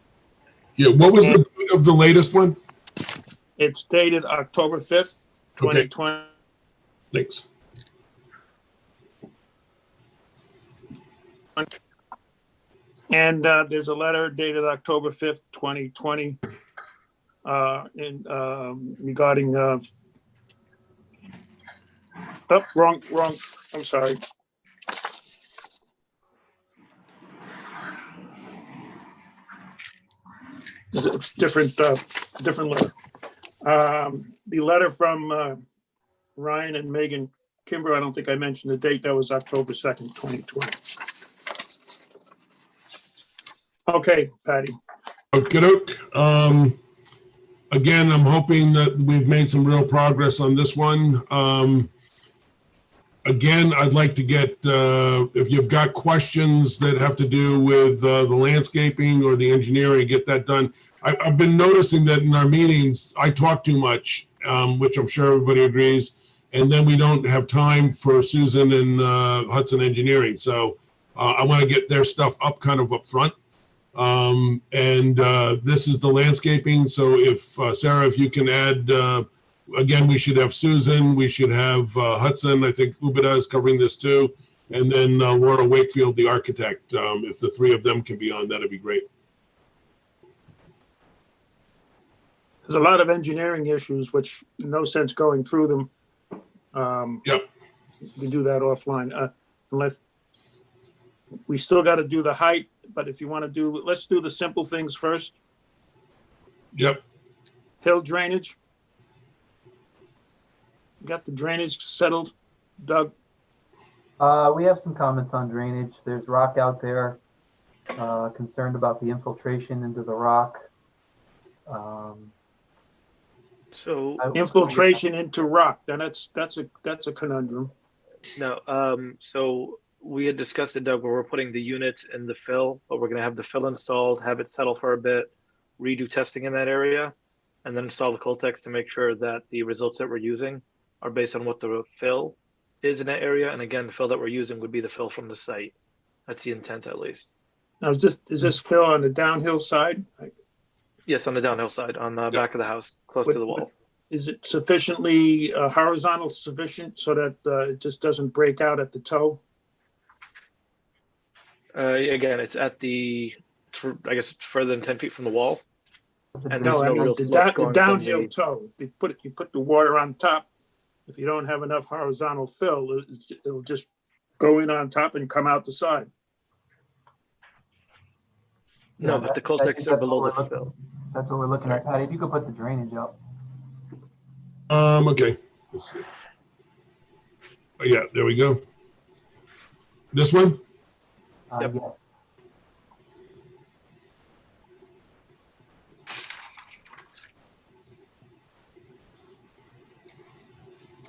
Yeah, what was the date of the latest one? It's dated October 5th, 2020. Thanks. And there's a letter dated October 5th, 2020, regarding, wrong, I'm sorry. It's a different letter. The letter from Ryan and Megan Kimber, I don't think I mentioned the date, that was October 2nd, 2020. Okay, Patty. Okey-doke. Again, I'm hoping that we've made some real progress on this one. Again, I'd like to get, if you've got questions that have to do with the landscaping or the engineering, get that done. I've been noticing that in our meetings, I talk too much, which I'm sure everybody agrees. And then we don't have time for Susan and Hudson Engineering. So I want to get their stuff up kind of up front. This is the landscaping. So if Sarah, if you can add, again, we should have Susan, we should have Hudson. I think Ubeda is covering this too. And then Laura Wakefield, the architect. If the 3 of them can be on, that'd be great. There's a lot of engineering issues, which no sense going through them. Yep. We do that offline, unless we still got to do the height. But if you want to do, let's do the simple things first. Yep. Hill drainage. Got the drainage settled, Doug? We have some comments on drainage. There's rock out there, concerned about the infiltration into the rock. So Infiltration into rock. Then that's a conundrum. no, so we had discussed it, Doug, where we're putting the units in the fill, but we're going to have the fill installed, have it settle for a bit, redo testing in that area, and then install the Coltex to make sure that the results that we're using are based on what the fill is in that area. And again, the fill that we're using would be the fill from the site. That's the intent, at least. Now, is this fill on the downhill side? Yes, on the downhill side, on the back of the house, close to the wall. Is it sufficiently horizontal sufficient so that it just doesn't break out at the toe? Again, it's at I guess it's further than 10 feet from the wall. And No, there's I mean real the slope going from downhill the- toe. You put the water on top. If you don't have enough horizontal fill, it'll just go in on top and come out the side. No, but the Coltex are below the fill. That's what we're looking at. Patty, if you could put the drainage up. Okay. Let's see. Oh, yeah, there we go. This one? Yep. Yes.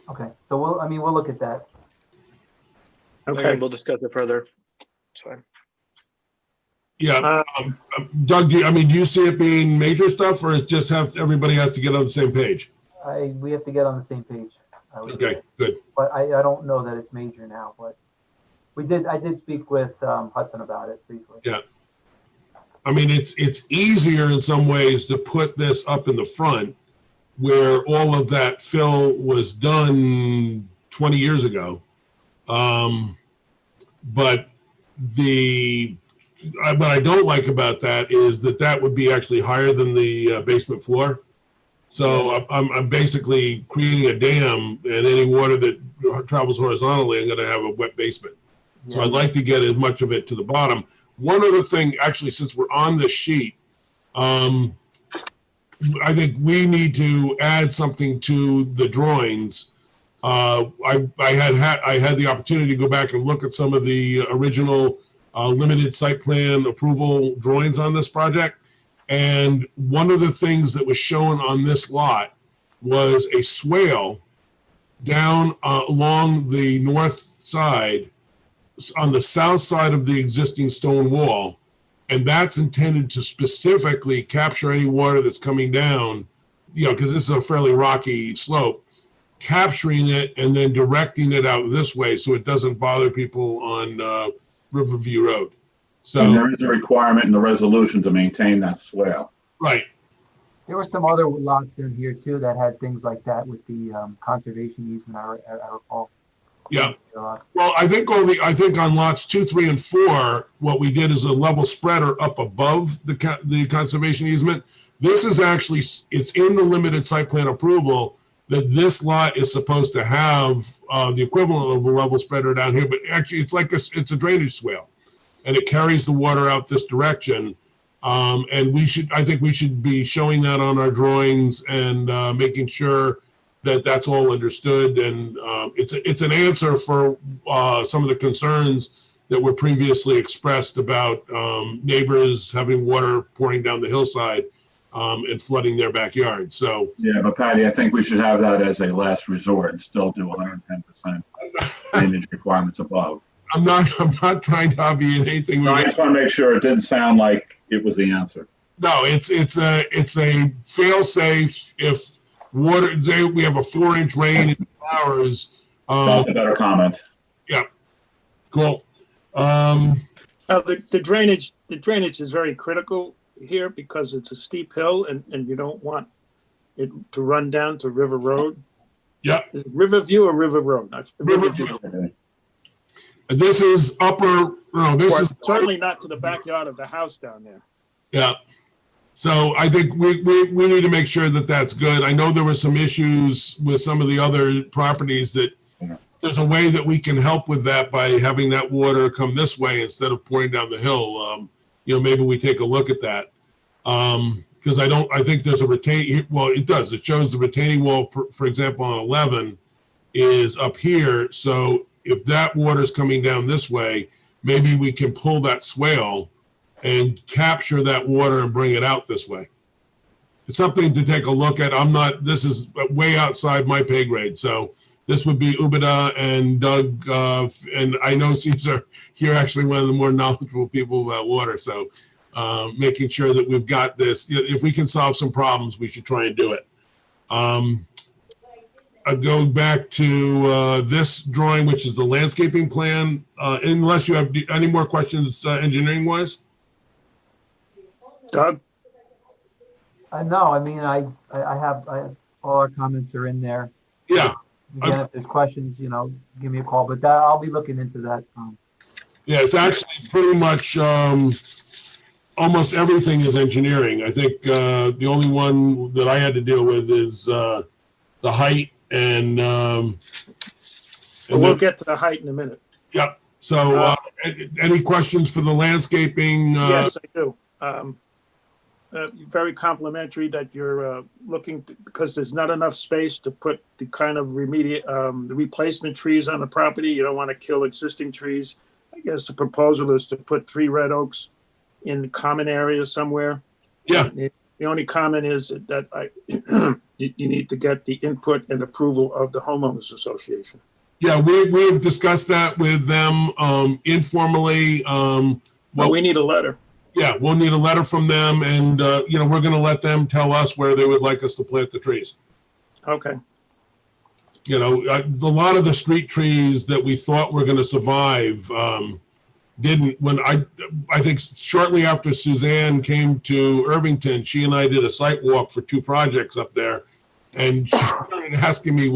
Okay, so we'll look at that. Okay. We'll discuss it further. It's fine. Yeah. Doug, do you see it being major stuff, or it just everybody has to get on the same page? We have to get on the same page. I would Okay, say. good. But I don't know that it's major now, but I did speak with Hudson about it briefly. Yeah. I mean, it's easier in some ways to put this up in the front where all of that fill was done 20 years ago. But what I don't like about that is that would be actually higher than the basement floor. So I'm basically creating a dam, and any water that travels horizontally, I'm going to have a wet basement. So I'd like to get as much of it to the bottom. One other thing, actually, since we're on this sheet, I think we need to add something to the drawings. I had the opportunity to go back and look at some of the original limited site plan approval drawings on this project. And one of the things that was shown on this lot was a swale down along the north side, on the south side of the existing stone wall. And that's intended to specifically capture any water that's coming down, because this is a fairly rocky slope. capturing it and then directing it out this way so it doesn't bother people on Riverview Road. And So, there is a requirement in the resolution to maintain that swale. right. There were some other lots in here too that had things like that with the conservation easement, I recall. Yeah. Lots. Well, I think on lots 2, 3, and 4, what we did is a level spreader up above the conservation easement. This is actually, it's in the limited site plan approval that this lot is supposed to have the equivalent of a level spreader down here, but actually it's like it's a drainage swale, and it carries the water out this direction. And I think we should be showing that on our drawings and making sure that that's all understood. And it's an answer for some of the concerns that were previously expressed about neighbors having water pouring down the hillside and flooding their backyard. So Yeah, but Patty, I think we should have that as a last resort and still do 110% drainage requirements above. I'm not trying to obviate anything. No, I just want to make sure it didn't sound like it was the answer. No, it's a fail safe if water. Say we have a 4-inch rain in 2 hours. That's a better comment. Yeah, cool. The drainage is very critical here because it's a steep hill and you don't want it to run down to River Road. Yeah, Is it Riverview or River Road? Riverview. This is upper. No, this is certainly not to the backyard of the house down there. Yeah. So I think we need to make sure that that's good. I know there were some issues with some of the other properties that there's a way that we can help with that by having that water come this way instead of pouring down the hill. Maybe we take a look at that. Because I think there's a well, it does. It shows the retaining wall, for example, on 11 is up here. So if that water is coming down this way, maybe we can pull that swale and capture that water and bring it out this way. It's something to take a look at. This is way outside my pay grade. So this would be Ubeda and Doug, and I know Caesar, you're actually one of the more knowledgeable people about water. So making sure that we've got this, if we can solve some problems, we should try and do it. I'd go back to this drawing, which is the landscaping plan, unless you have any more questions engineering wise. Doug? No, I mean, I have all our comments are in there. Yeah. Again, if there's questions, give me a call, but I'll be looking into that. Yeah, it's actually pretty much almost everything is engineering. I think the only one that I had to deal with is the height and We'll get to the height in a minute. Yeah. So any questions for the landscaping? Yes, I do. Very complimentary that you're looking to, because there's not enough space to put the kind of the replacement trees on the property. You don't want to kill existing trees. I guess the proposal is to put 3 red oaks in the common area somewhere. Yeah. The only comment is that you need to get the input and approval of the homeowners association. Yeah, we've discussed that with them informally. Well, we need a letter. Yeah, we'll need a letter from them, and we're going to let them tell us where they would like us to plant the trees. Okay. A lot of the street trees that we thought were going to survive didn't. When I think shortly after Suzanne came to Irvington, she and I did a site walk for 2 projects up there, and she started asking me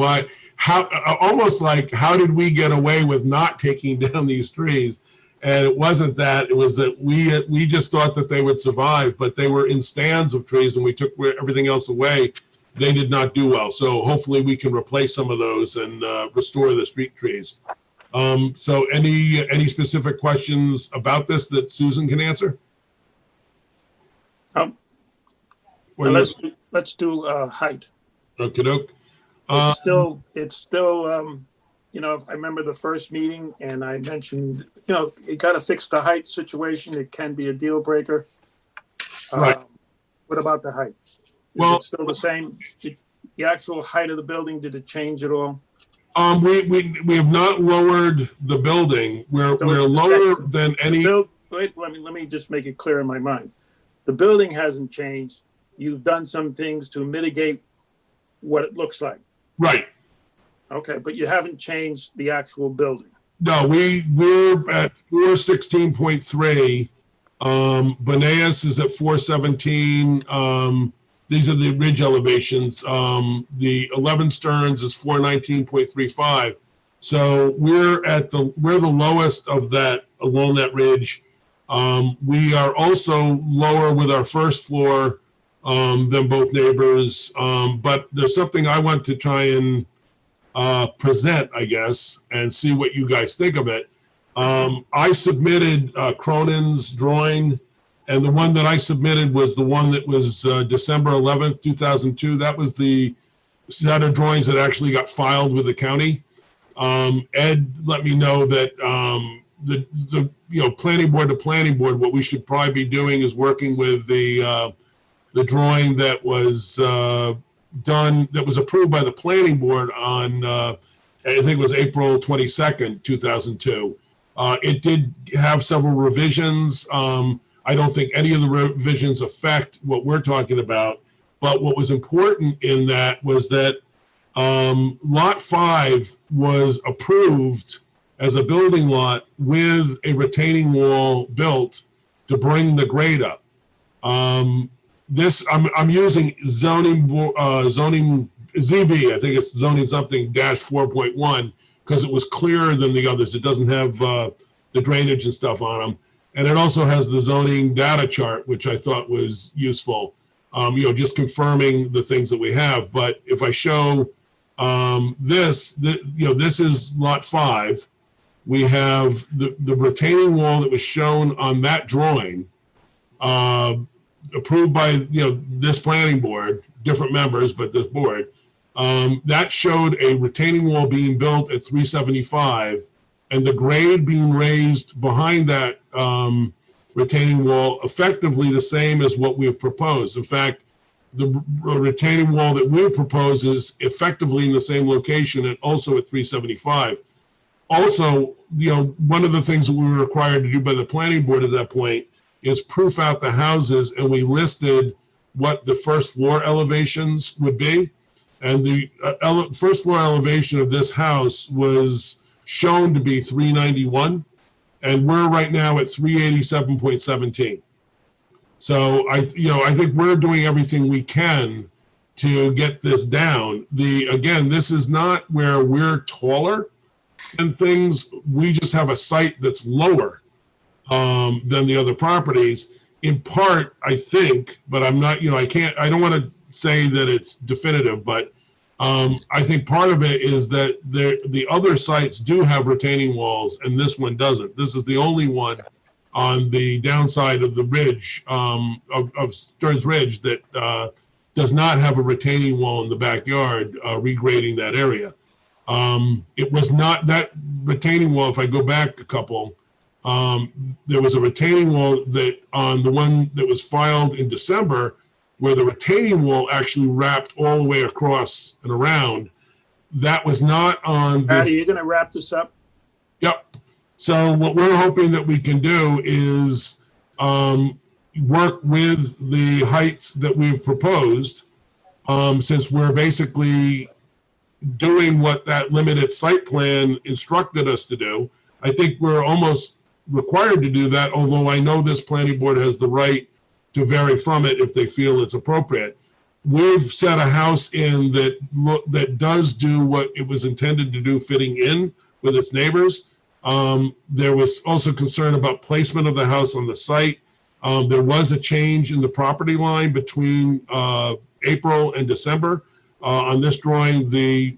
almost like, how did we get away with not taking down these trees? And it wasn't that. It was that we just thought that they would survive, but they were in stands of trees, and we took everything else away. They did not do well. So hopefully we can replace some of those and restore the street trees. So any specific questions about this that Susan can answer? Let's do height. Okey-doke. It's still. I remember the first meeting and I mentioned, you got to fix the height situation. It can be a deal breaker. Right. What about the height? Is it still the same? The actual height of the building, did it change at all? We have not lowered the building. We're lower than any. Wait, let me just make it clear in my mind. The building hasn't changed. You've done some things to mitigate what it looks like. Right. Okay, but you haven't changed the actual building. No, we're at 416.3. Beneas is at 417. These are the ridge elevations. The 11 Stearns is 419.35. So we're the lowest of that along that ridge. We are also lower with our first floor than both neighbors. But there's something I want to try and present, I guess, and see what you guys think of it. I submitted Cronin's drawing, and the one that I submitted was the one that was December 11th, 2002. That was the set of drawings that actually got filed with the county. Ed let me know that the planning board to planning board, what we should probably be doing is working with the drawing that was done, that was approved by the planning board on I think it was April 22nd, 2002. It did have several revisions. I don't think any of the revisions affect what we're talking about, but what was important in that was that Lot 5 was approved as a building lot with a retaining wall built to bring the grade up. This I'm using zoning ZB, I think it's zoning something -4.1, because it was clearer than the others. It doesn't have the drainage and stuff on them. And it also has the zoning data chart, which I thought was useful, just confirming the things that we have. But if I show this is Lot 5. We have the retaining wall that was shown on that drawing, approved by, this planning board, different members, but this board, that showed a retaining wall being built at 375 and the grade being raised behind that retaining wall effectively the same as what we've proposed. In fact, the retaining wall that we've proposed is effectively in the same location and also at 375. Also, one of the things that we were required to do by the planning board at that point is proof out the houses, and we listed what the first floor elevations would be. And the first floor elevation of this house was shown to be 391, and we're right now at 387.17. So I think we're doing everything we can to get this down. Again, this is not where we're taller than things. We just have a site that's lower than the other properties. In part, I think, but I'm not, I don't want to say that it's definitive, but I think part of it is that the other sites do have retaining walls and this one doesn't. This is the only one on the downside of the ridge, of Stearns Ridge, that does not have a retaining wall in the backyard, regrading that area. It was not that retaining wall. If I go back a couple, there was a retaining wall that on the one that was filed in December, where the retaining wall actually wrapped all the way across and around. That was not on. Patty, you're going to wrap this up? Yep. So what we're hoping that we can do is work with the heights that we've proposed, since we're basically doing what that limited site plan instructed us to do. I think we're almost required to do that, although I know this planning board has the right to vary from it if they feel it's appropriate. We've set a house in that does do what it was intended to do, fitting in with its neighbors. There was also concern about placement of the house on the site. There was a change in the property line between April and December. On this drawing, the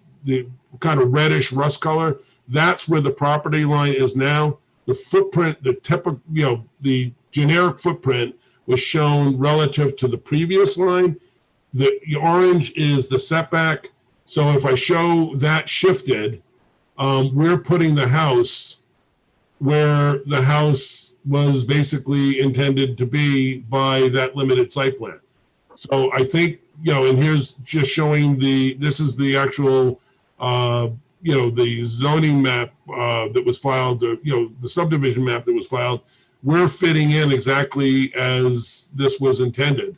kind of reddish rust color, that's where the property line is now. The footprint, the typical, the generic footprint was shown relative to the previous line. The orange is the setback. So if I show that shifted, we're putting the house where the house was basically intended to be by that limited site plan. So I think, and here's just showing this is the actual, the zoning map that was filed, the subdivision map that was filed. We're fitting in exactly as this was intended.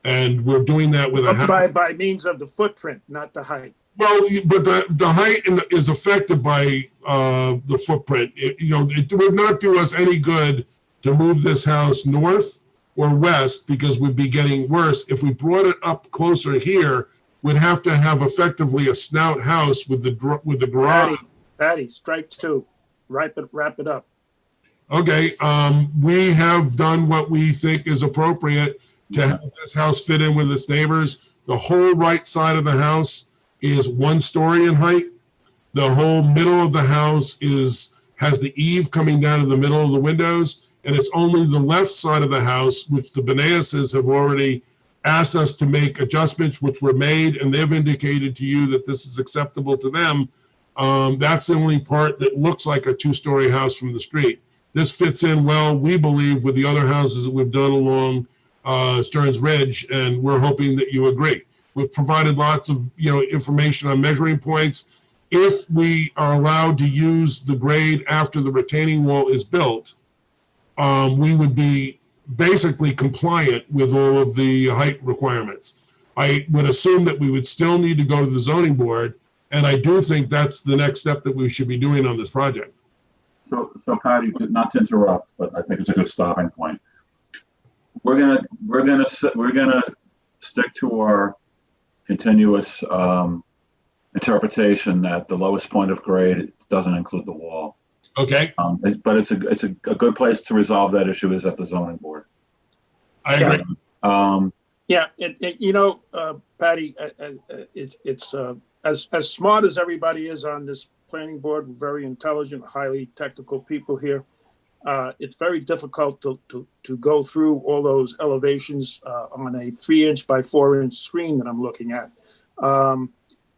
And we're doing that with a house. By means of the footprint, not the height. Well, but the height is affected by the footprint. It would not do us any good to move this house north or west because we'd be getting worse. If we brought it up closer here, we'd have to have effectively a snout house with the garage. Patty, strike two. Wrap it up. Okay, we have done what we think is appropriate to have this house fit in with its neighbors. The whole right side of the house is 1 story in height. The whole middle of the house has the eave coming down to the middle of the windows, and it's only the left side of the house, which the Benayases have already asked us to make adjustments, which were made, and they've indicated to you that this is acceptable to them. That's the only part that looks like a 2-story house from the street. This fits in well, we believe, with the other houses that we've done along Stearns Ridge, and we're hoping that you agree. We've provided lots of information on measuring points. If we are allowed to use the grade after the retaining wall is built, we would be basically compliant with all of the height requirements. I would assume that we would still need to go to the zoning board, and I do think that's the next step that we should be doing on this project. So Patty, not to interrupt, but I think it's a good stopping point. We're gonna stick to our continuous interpretation that the lowest point of grade doesn't include the wall. Okay, But it's a good place to resolve that issue is at the zoning board. I agree. Yeah, Patty, it's as smart as everybody is on this planning board, we're very intelligent, highly technical people here. It's very difficult to go through all those elevations on a 3-inch by 4-inch screen that I'm looking at. And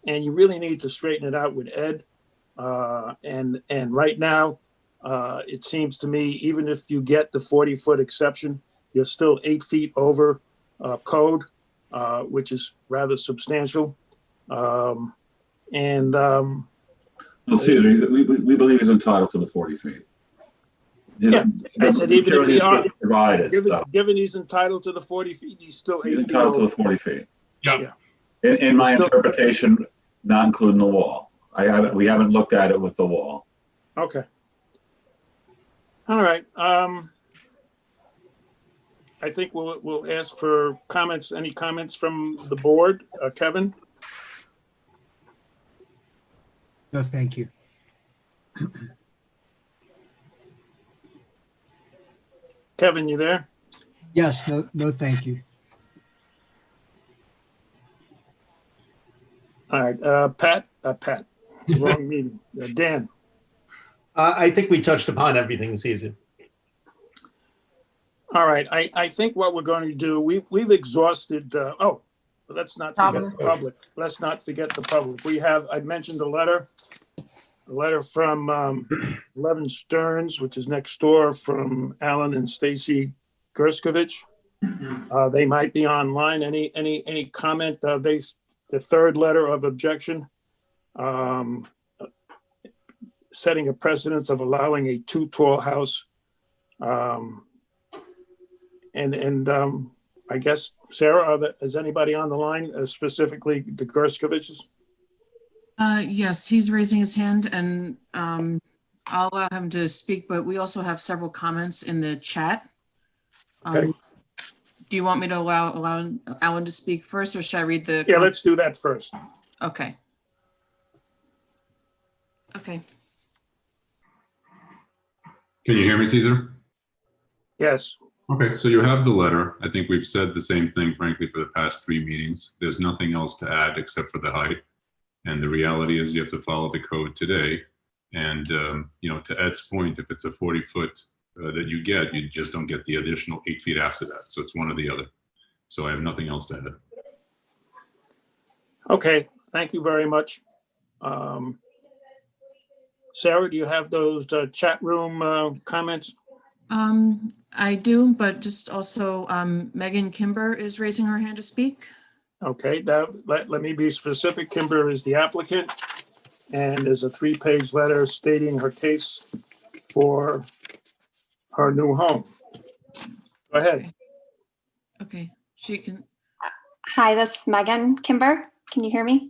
you really need to straighten it out with Ed. And right now, it seems to me, even if you get the 40-foot exception, you're still 8 feet over code, which is rather substantial. Well, Caesar, we believe he's entitled to the 40 feet. Yeah, I said even if he are provided, given he's entitled to the 40 feet, he's still 8 he's feet entitled to over. the 40 feet. Yeah. In my interpretation, not including the wall. We haven't looked at it with the wall. Okay. All right. I think we'll ask for comments. Any comments from the board? Kevin? No, thank you. Kevin, you there? Yes, no, thank you. All right. Pat, wrong meeting. Dan. I think we touched upon everything, Caesar. All right. I think what we're going to do, we've exhausted. Let's not forget the public. Let's not forget the public. I mentioned a letter from 11 Stearns, which is next door, from Alan and Stacy Gerskovich. They might be online. Any comment? The third letter of objection, setting a precedence of allowing a 2-tall house. I guess, Sarah, is anybody on the line, specifically the Gerskoviches? Yes, he's raising his hand, and I'll allow him to speak, but we also have several comments in the chat. Okay. Do you want me to allow Alan to speak first, or should I read the? Yeah, let's do that first. Okay. Okay. Can you hear me, Caesar? Yes. Okay, so you have the letter. I think we've said the same thing, frankly, for the past 3 meetings. There's nothing else to add except for the height. And the reality is you have to follow the code today. And, to Ed's point, if it's a 40-foot that you get, you just don't get the additional 8 feet after that. So it's one or the other. So I have nothing else to add. Okay, thank you very much. Sarah, do you have those chat room comments? I do, but just also Megan Kimber is raising her hand to speak. Okay, let me be specific. Kimber is the applicant, and there's a 3-page letter stating her case for her new home. Go ahead. Okay, she can. Hi, this is Megan Kimber. Can you hear me?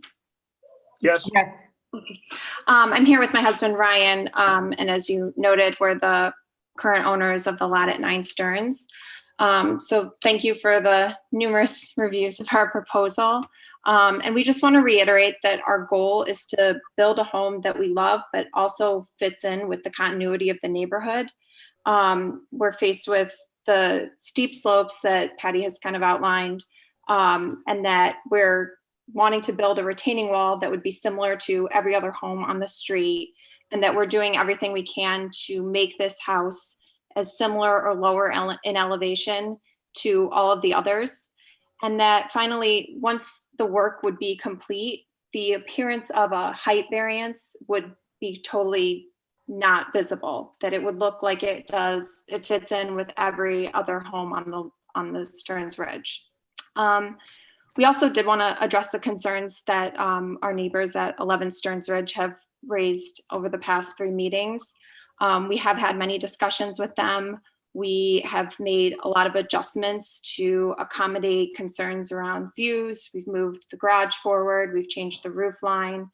Yes, Yes. I'm here with my husband, Ryan, and as you noted, we're the current owners of the lot at 9 Stearns. So thank you for the numerous reviews of our proposal. And we just want to reiterate that our goal is to build a home that we love, but also fits in with the continuity of the neighborhood. We're faced with the steep slopes that Patty has kind of outlined, and that we're wanting to build a retaining wall that would be similar to every other home on the street, and that we're doing everything we can to make this house as similar or lower in elevation to all of the others. And that finally, once the work would be complete, the appearance of a height variance would be totally not visible, that it would look like it fits in with every other home on the Stearns Ridge. We also did want to address the concerns that our neighbors at 11 Stearns Ridge have raised over the past 3 meetings. We have had many discussions with them. We have made a lot of adjustments to accommodate concerns around views. We've moved the garage forward. We've changed the roof line.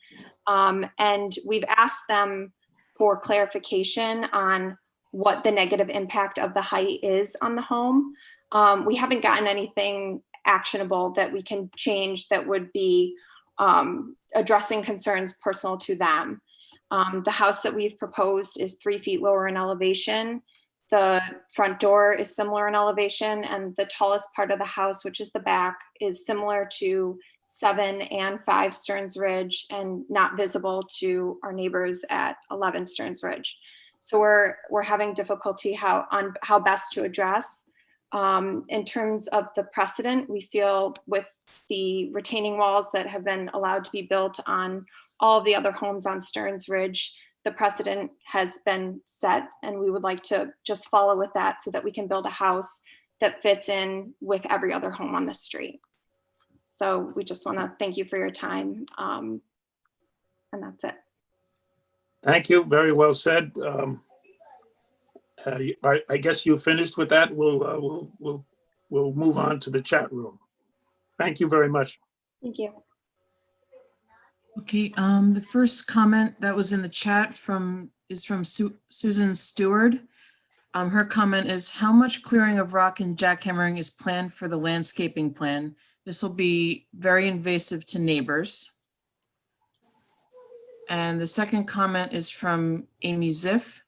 And we've asked them for clarification on what the negative impact of the height is on the home. We haven't gotten anything actionable that we can change that would be addressing concerns personal to them. The house that we've proposed is 3 feet lower in elevation. The front door is similar in elevation, and the tallest part of the house, which is the back, is similar to 7 and 5 Stearns Ridge and not visible to our neighbors at 11 Stearns Ridge. So we're having difficulty on how best to address. In terms of the precedent, we feel with the retaining walls that have been allowed to be built on all of the other homes on Stearns Ridge, the precedent has been set, and we would like to just follow with that so that we can build a house that fits in with every other home on the street. So we just want to thank you for your time, and that's it. thank you. Very well said. I guess you finished with that. We'll move on to the chat room. Thank you very much. Thank you. Okay, the first comment that was in the chat is from Susan Stewart. Her comment is, how much clearing of rock and jackhammering is planned for the landscaping plan? This will be very invasive to neighbors. And the second comment is from Amy Ziff.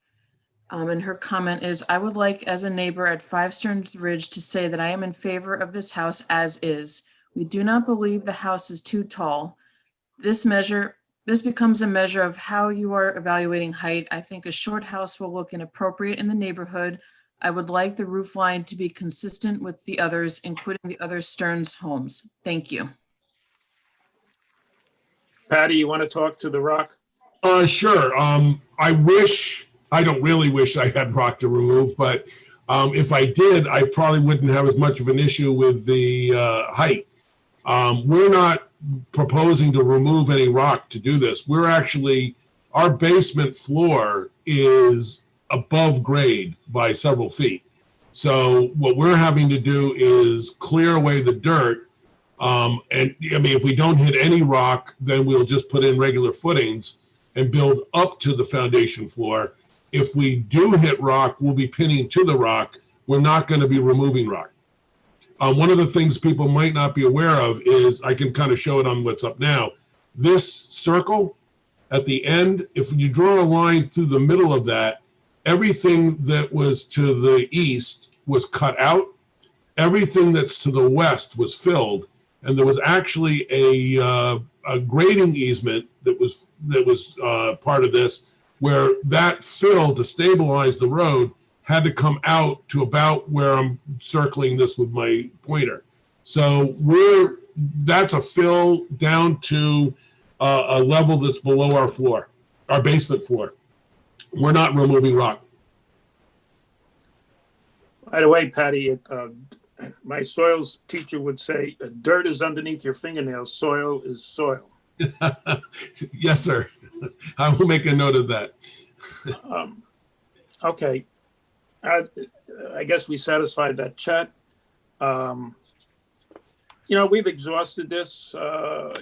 And her comment is, I would like, as a neighbor at 5 Stearns Ridge, to say that I am in favor of this house as is. We do not believe the house is too tall. This becomes a measure of how you are evaluating height. I think a short house will look inappropriate in the neighborhood. I would like the roof line to be consistent with the others, including the other Stearns homes. Thank you. Patty, you want to talk to the rock? Sure. I don't really wish I had rock to remove, but if I did, I probably wouldn't have as much of an issue with the height. We're not proposing to remove any rock to do this. Our basement floor is above grade by several feet. So what we're having to do is clear away the dirt. And I mean, if we don't hit any rock, then we'll just put in regular footings and build up to the foundation floor. If we do hit rock, we'll be pinning to the rock. We're not going to be removing rock. One of the things people might not be aware of is, I can kind of show it on what's up now. This circle at the end, if you draw a line through the middle of that, everything that was to the east was cut out. Everything that's to the west was filled. And there was actually a grading easement that was part of this, where that fill to stabilize the road had to come out to about where I'm circling this with my pointer. So that's a fill down to a level that's below our floor, our basement floor. We're not removing rock. By the way, Patty, my soils teacher would say, dirt is underneath your fingernails, soil is soil. Yes, sir. I will make a note of that. Okay. I guess we satisfied that chat. we've exhausted this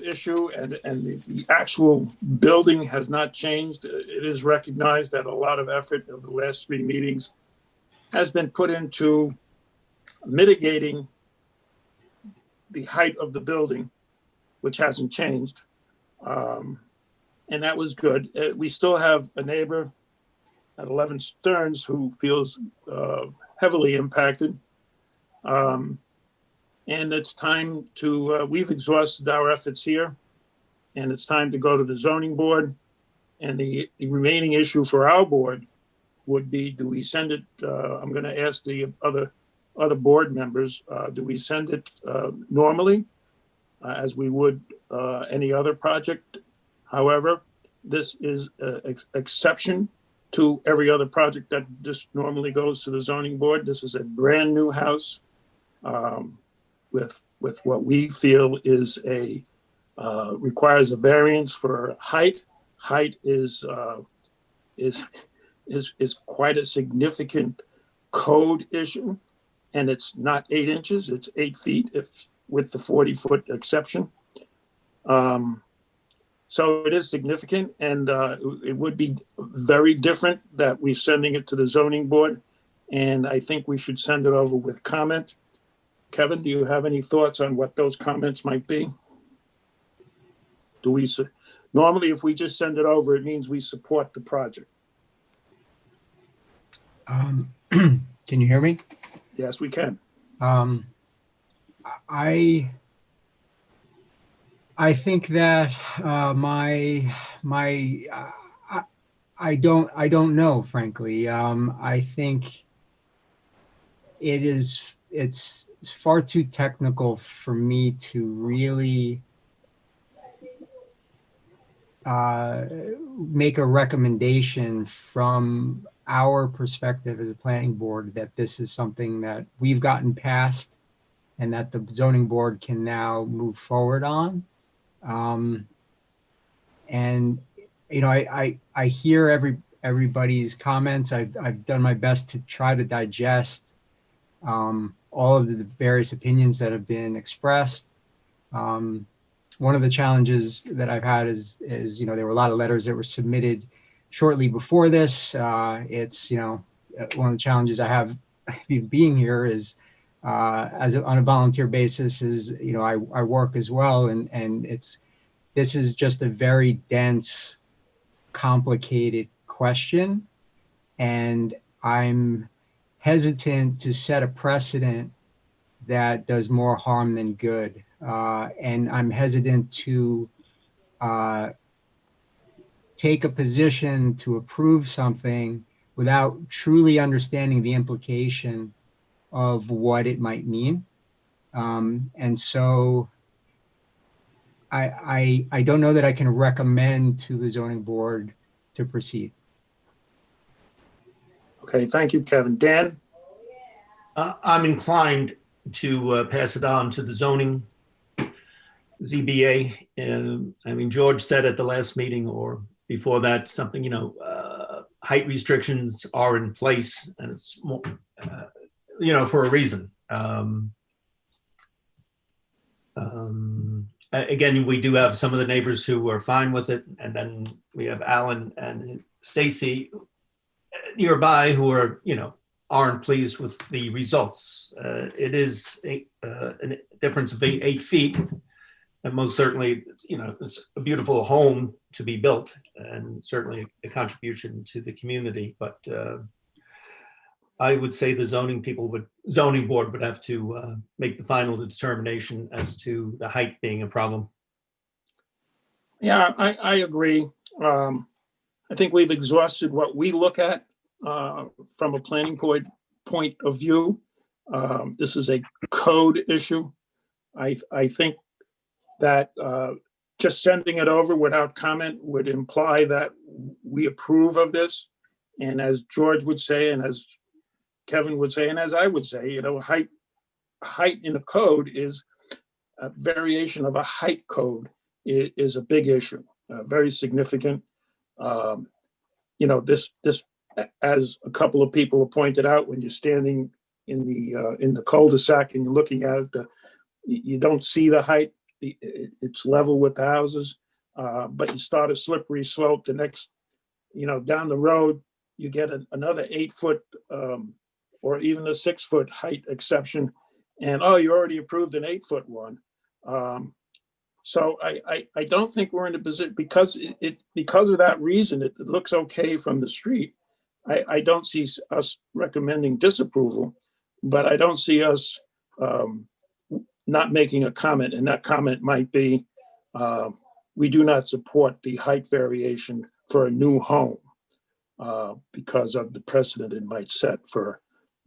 issue, and the actual building has not changed. It is recognized that a lot of effort of the last 3 meetings has been put into mitigating the height of the building, which hasn't changed. And that was good. We still have a neighbor at 11 Stearns who feels heavily impacted. And it's time to, we've exhausted our efforts here, and it's time to go to the zoning board. And the remaining issue for our board would be, do we send it, I'm gonna ask the other board members, do we send it normally as we would any other project? However, this is an exception to every other project that just normally goes to the zoning board. This is a brand new house with what we feel is requires a variance for height. Height is quite a significant code issue, and it's not 8 inches, it's 8 feet if with the 40-foot exception. So it is significant, and it would be very different that we're sending it to the zoning board. And I think we should send it over with comment. Kevin, do you have any thoughts on what those comments might be? Normally, if we just send it over, it means we support the project. Can you hear me? Yes, we can. I think that I don't know, frankly. I think it's far too technical for me to really make a recommendation from our perspective as a planning board that this is something that we've gotten past and that the zoning board can now move forward on. And I hear everybody's comments. I've done my best to try to digest all of the various opinions that have been expressed. One of the challenges that I've had is there were a lot of letters that were submitted shortly before this. It's one of the challenges I have being here is on a volunteer basis is I work as well, and this is just a very dense, complicated question, and I'm hesitant to set a precedent that does more harm than good, and I'm hesitant to take a position to approve something without truly understanding the implication of what it might mean. And so I don't know that I can recommend to the zoning board to proceed. Okay, thank you, Kevin. Dan? I'm inclined to pass it on to the zoning ZBA. I mean, George said at the last meeting or before that, something, height restrictions are in place, and it's more, for a reason. Again, we do have some of the neighbors who are fine with it, and then we have Alan and Stacy nearby who are, aren't pleased with the results. It is a difference of 8 feet, and most certainly, it's a beautiful home to be built, and certainly a contribution to the community. But I would say the zoning board would have to make the final determination as to the height being a problem. Yeah, I agree. I think we've exhausted what we look at from a planning point of view. This is a code issue. I think that just sending it over without comment would imply that we approve of this. And as George would say, and as Kevin would say, and as I would say, height in a code is a variation of a height code is a big issue, very significant. This, as a couple of people have pointed out, when you're standing in the cul-de-sac and you're looking at it, you don't see the height. It's level with the houses, but you start a slippery slope. The next, down the road, you get another 8-foot or even a 6-foot height exception. And, oh, you already approved an 8-foot one. So I don't think we're in a position, because because of that reason, it looks okay from the street. I don't see us recommending disapproval, but I don't see us not making a comment. And that comment might be, we do not support the height variation for a new home because of the precedent it might set for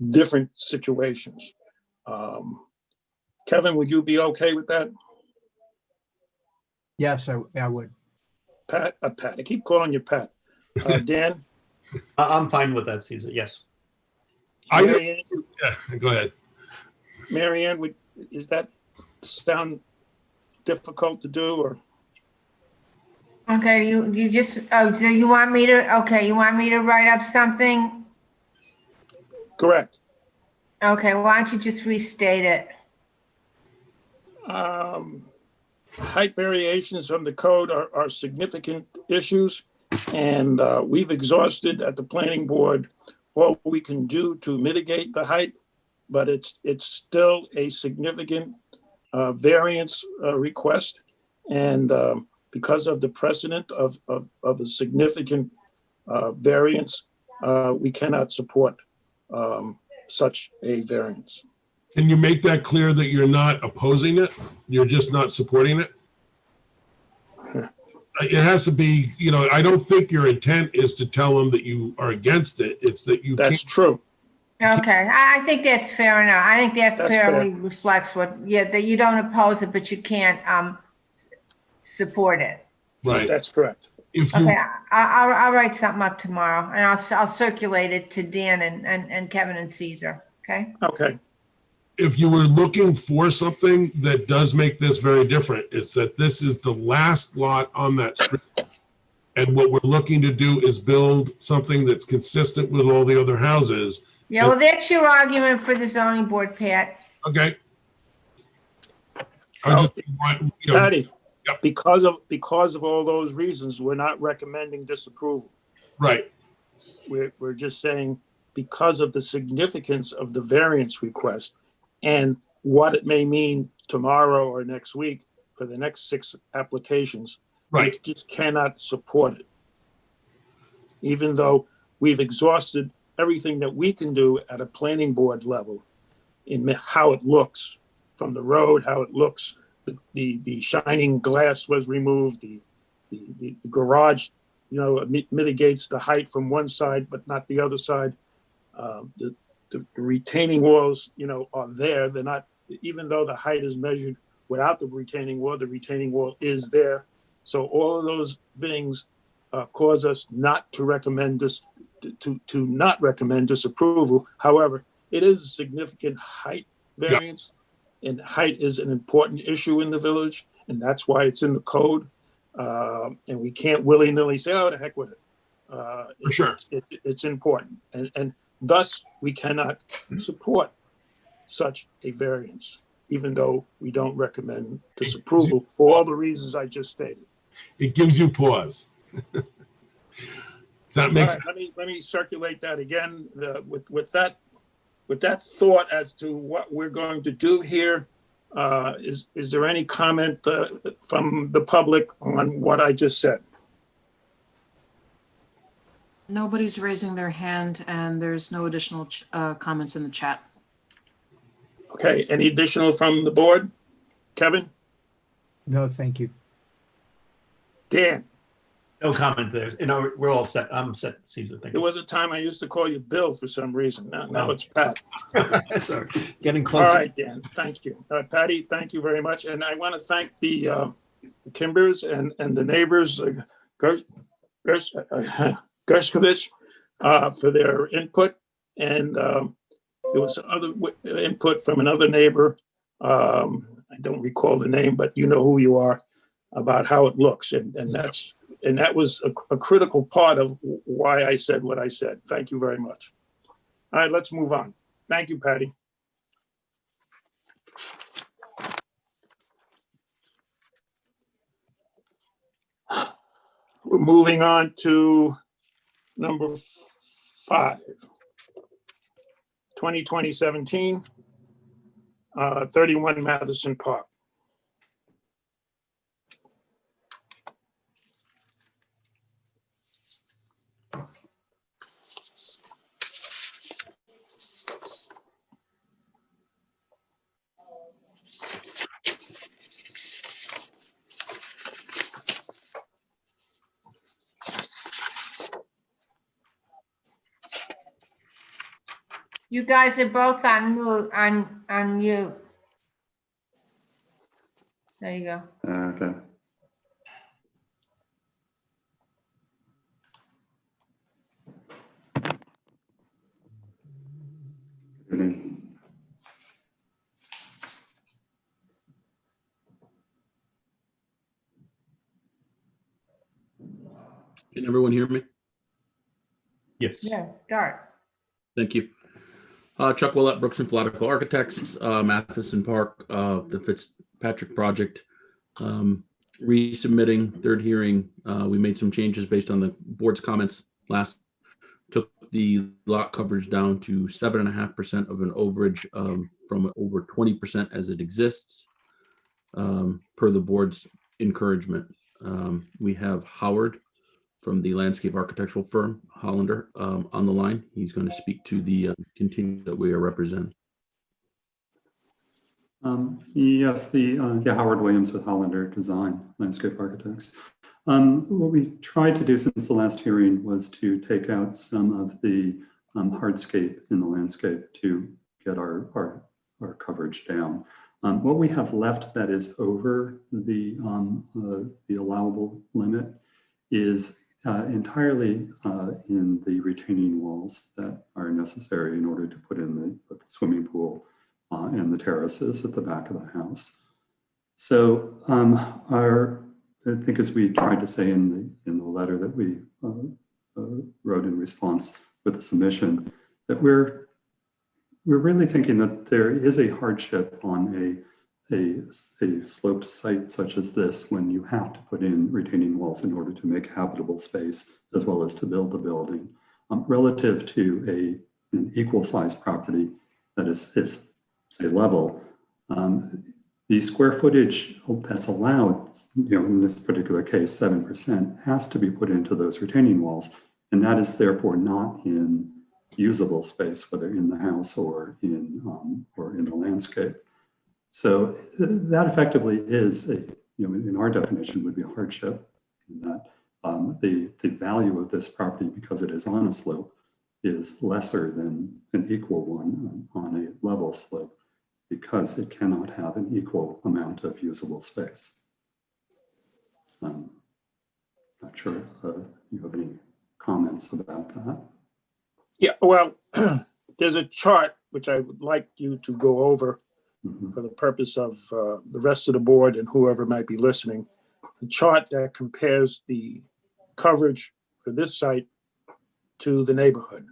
different situations. Kevin, would you be okay with that? Yes, I would. Pat, I keep calling you Pat. Dan? I'm fine with that, Caesar. Yes. Mary Ann? Yeah, go ahead. Mary Ann, does that sound difficult to do, or? Okay, you just, so you want me to write up something? Correct. Okay, why don't you just restate it? Height variations from the code are significant issues, and we've exhausted at the planning board what we can do to mitigate the height, but it's still a significant variance request, and because of the precedent of a significant variance, we cannot support such a variance. Can you make that clear that you're not opposing it? You're just not supporting it? It has to be, I don't think your intent is to tell them that you are against it. It's that you That's can't. true. Okay, I think that's fair enough. I think that That's fairly fair. reflects that you don't oppose it, but you can't support it. Right. That's correct. If you, Okay, I'll write something up tomorrow, and I'll circulate it to Dan and Kevin and Caesar, okay? Okay. if you were looking for something that does make this very different, it's that this is the last lot on that street. And what we're looking to do is build something that's consistent with all the other houses. Yeah, well, that's your argument for the zoning board, Pat. Okay. I just want, you know, Patty, Yep. because of all those reasons, we're not recommending disapproval. right. We're just saying because of the significance of the variance request and what it may mean tomorrow or next week for the next 6 applications, Right. we just cannot support it. Even though we've exhausted everything that we can do at a planning board level in how it looks from the road, how it looks, the shining glass was removed, the garage, you know, mitigates the height from one side, but not the other side. The retaining walls, you know, are there. They're not, even though the height is measured without the retaining wall is there. So all of those things cause us not to recommend this, to not recommend disapproval. However, it is a significant height variance, and height is an important issue in the village, and that's why it's in the code. And we can't willy-nilly say, "Oh, the heck with it." For sure. It's important, and thus we cannot support such a variance, even though we don't recommend disapproval for all the reasons I just stated. It gives you pause. Does that make All sense? right, let me circulate that again, with that thought as to what we're going to do here. Is there any comment from the public on what I just said? Nobody's raising their hand, and there's no additional comments in the chat. Okay, any additional from the board? Kevin? No, thank you. Dan? No comment there. You know, we're all set. I'm set, Caesar. Thank There you. was a time I used to call you Bill for some reason. Now it's Pat. Sorry. Getting All closer. right, Dan, thank you. Patty, thank you very much. And I want to thank the Kimbers and the neighbors, Gershkovich, for their input. And there was other input from another neighbor. I don't recall the name, but you know who you are, about how it looks. And that was a critical part of why I said what I said. Thank you very much. All right, let's move on. Thank you, Patty. We're moving on to number 5. 2017, 31 Matheson Park. You guys are both on mute, on mute. There you go. Okay. Can everyone hear me? Yes. Yeah, start. Thank you. Chuck Willett, Brooks and Flatical Architects, Matheson Park, the Fitzpatrick project, resubmitting, third hearing. We made some changes based on the board's comments last. Took the lot coverage down to 7.5% of an overage from over 20% as it exists, per the board's encouragement. We have Howard from the landscape architectural firm Hollander on the line. He's going to speak to the continue that we are representing. Yes, Howard Williams with Hollander Design Landscape Architects. What we tried to do since the last hearing was to take out some of the hardscape in the landscape to get our coverage down. What we have left that is over the allowable limit is entirely in the retaining walls that are necessary in order to put in the swimming pool and the terraces at the back of the house. So I think, as we tried to say in the letter that we wrote in response with the submission, that we're really thinking that there is a hardship on a sloped site such as this when you have to put in retaining walls in order to make habitable space as well as to build the building, relative to an equal size property that is say level. The square footage that's allowed, in this particular case, 7%, has to be put into those retaining walls, and that is therefore not in usable space, whether in the house or in the landscape. So that effectively is in our definition would be a hardship, in that the value of this property, because it is on a slope, is lesser than an equal one on a level slope, because it cannot have an equal amount of usable space. Not sure if you have any comments about that. Yeah, well, there's a chart which I would like you to go over for the purpose of the rest of the board and whoever might be listening. The chart that compares the coverage for this site to the neighborhood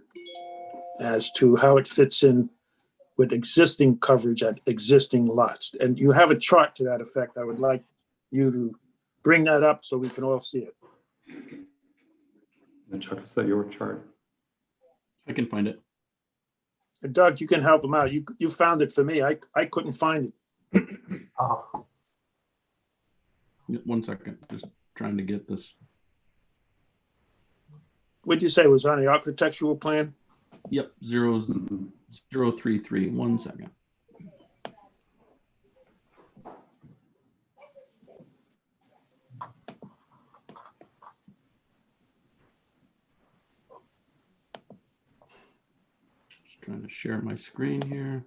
as to how it fits in with existing coverage at existing lots. And you have a chart to that effect. I would like you to bring that up so we can all see it. And Chuck, is that your chart? I can find it. Doug, you can help him out. You found it for me. I couldn't find it. Oh, Yeah, 1 second, just trying to get this. What'd you say it was on the architectural plan? Yep, 033. 1 second. Just trying to share my screen here.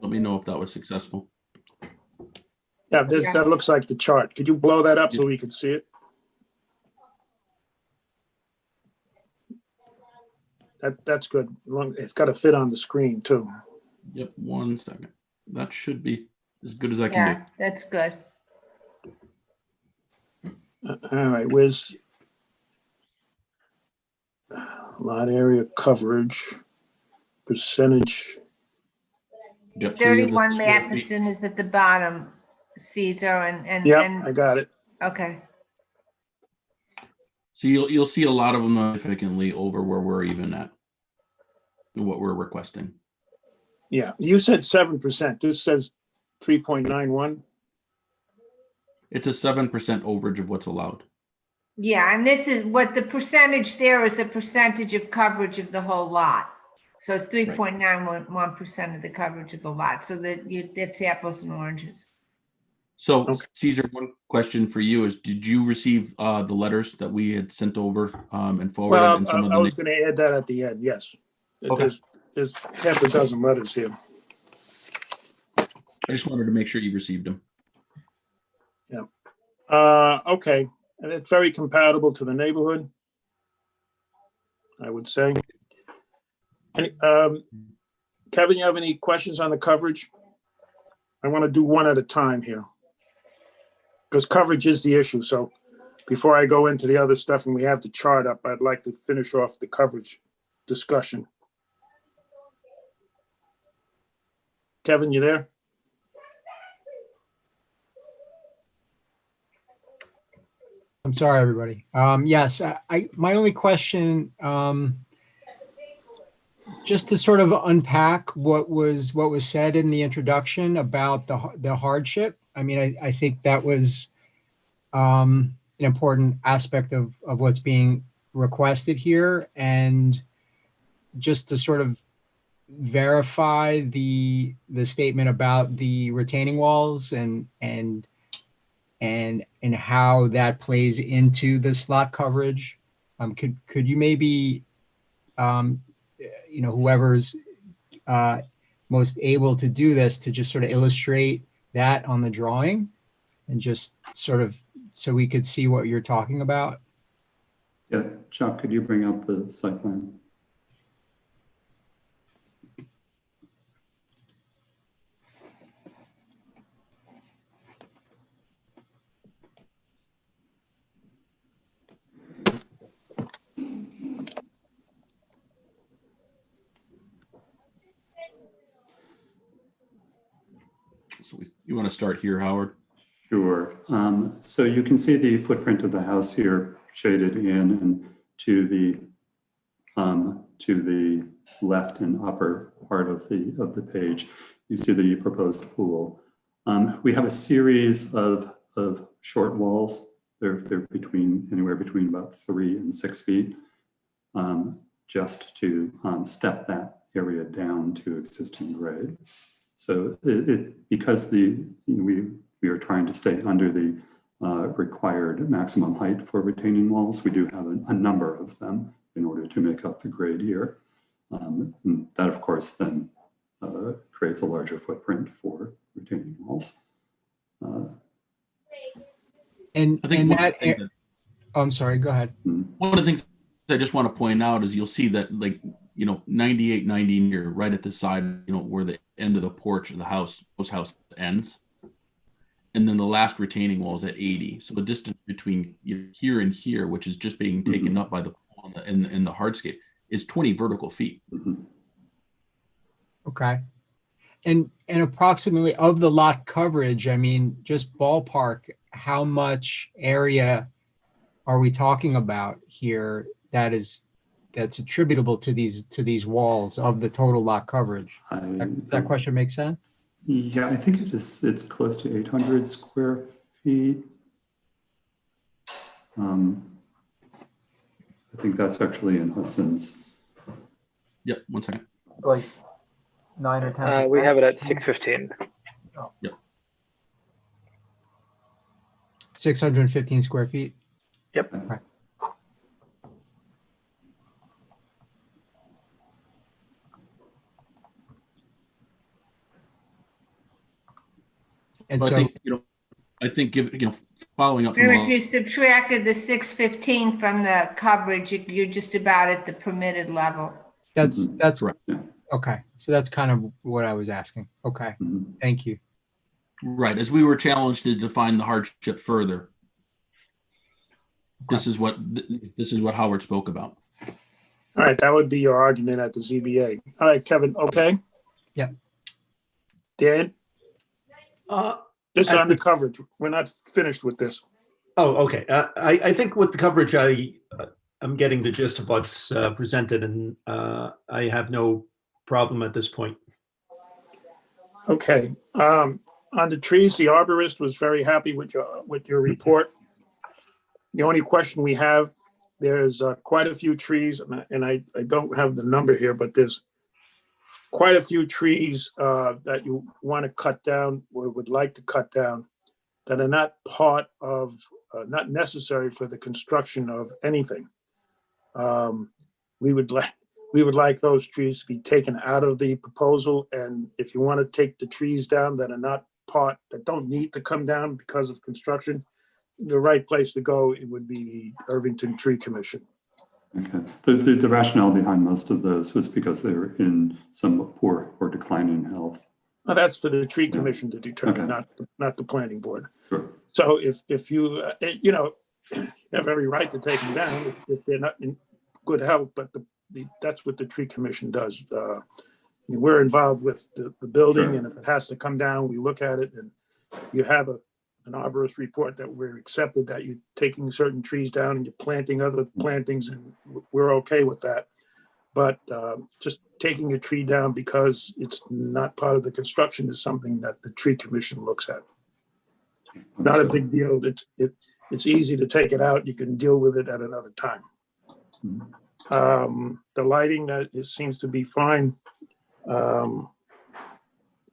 Let me know if that was successful. Yeah, that looks like the chart. Could you blow that up so we can see it? That's good. It's got to fit on the screen too. Yep, 1 second. That should be as good as I can Yeah, that's good. All right, where's lot area coverage, percentage Yep, so you have the 31 square feet. Matheson is at the bottom, Caesar, and, Yep, I got it. okay. So you'll see a lot of them significantly over where we're even at, what we're requesting. Yeah, you said 7%. This says 3.91. It's a 7% overage of what's allowed. Yeah, and this is what the percentage there is, a percentage of coverage of the whole lot. So it's 3.91% of the coverage of the lot. So that's apples and oranges. So Okay. Caesar, one question for you is, did you receive the letters that we had sent over and forwarded? Well, and some of I the was going to add that at the end, yes. Okay. There's half a dozen letters here. I just wanted to make sure you received them. Okay, and it's very compatible to the neighborhood, I would say. Kevin, you have any questions on the coverage? I want to do one at a time here, because coverage is the issue. So before I go into the other stuff and we have the chart up, I'd like to finish off the coverage discussion. Kevin, you there? I'm sorry, everybody. Yes, my only question, just to sort of unpack what was said in the introduction about the hardship. I mean, I think that was an important aspect of what's being requested here, and just to sort of verify the statement about the retaining walls and how that plays into the slot coverage. Could you maybe, whoever's most able to do this, to just sort of illustrate that on the drawing, and just sort of so we could see what you're talking about? Yeah, Chuck, could you bring up the site plan? So you want to start here, Howard? Sure. So you can see the footprint of the house here shaded in, and to the left and upper part of the page, you see the proposed pool. We have a series of short walls. They're anywhere between about 3 and 6 feet, just to step that area down to existing grade. So because we are trying to stay under the required maximum height for retaining walls, we do have a number of them in order to make up the grade here. And that, of course, then creates a larger footprint for retaining walls. I'm sorry, go ahead. One of the things I just want to point out is you'll see that, like, 98, 90 here, right at the side, where the end of the porch of the house ends. And then the last retaining wall is at 80. So the distance between here and here, which is just being taken up by the pool in the hardscape, is 20 vertical feet. Okay. And approximately of the lot coverage, I mean, just ballpark, how much area are we talking about here that's attributable to these walls of the total lot coverage? Does that question make sense? Yeah, I think it's close to 800 square feet. I think that's actually in Hudson's. Yep, 1 second. Like 9 or 10. We have it at 615. Oh. Yep. 615 square feet. Yep. Right. And Well, so I think following up And from if you subtracted the 615 from the coverage, you're just about at the permitted level. that's correct. okay. So that's kind of what I was asking. Okay, thank you. Right, as we were challenged to define the hardship further, this is what Howard spoke about. All right, that would be your argument at the ZBA. All right, Kevin, okay? Yep. Dan, Uh, just on the coverage, we're not finished with this. Oh, okay. I think with the coverage, I'm getting the gist of what's presented, and I have no problem at this point. Okay, on the trees, the arborist was very happy with your report. The only question we have, there's quite a few trees, and I don't have the number here, but there's quite a few trees that you want to cut down or would like to cut down that are not part of, not necessary for the construction of anything. We would like those trees to be taken out of the proposal, and if you want to take the trees down that are not part, that don't need to come down because of construction, the right place to go, it would be the Irvington Tree Commission. Okay. The rationale behind most of those was because they were in some poor or declining health. Now, that's for the tree commission to determine, Okay. not the planning board. Sure. So if you, you know, you have every right to take them down if they're not in good health, but that's what the tree commission does. We're involved with the building, and if it has to come down, we look at it, and you have an arborist report that we're accepted that you're taking certain trees down and you're planting other plantings, and we're okay with that. But just taking a tree down because it's not part of the construction is something that the tree commission looks at. Not a big deal. It's easy to take it out. You can deal with it at another time. The lighting, it seems to be fine.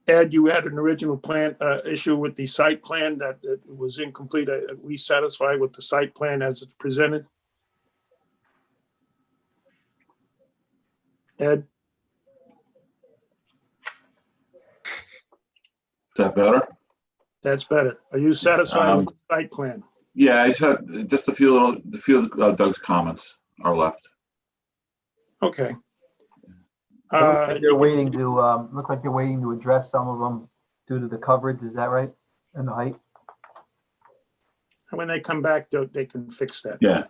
Ed, you had an original plan issue with the site plan that it was incomplete. Are we satisfied with the site plan as it's presented? Ed? Is that better? That's better. Are you satisfied with the site plan? Yeah, I said just a few of Doug's comments are left. Okay. Look like they're waiting to, look like they're waiting to address some of them due to the coverage, is that right? And the height? And when they come back, they can fix that. Yeah.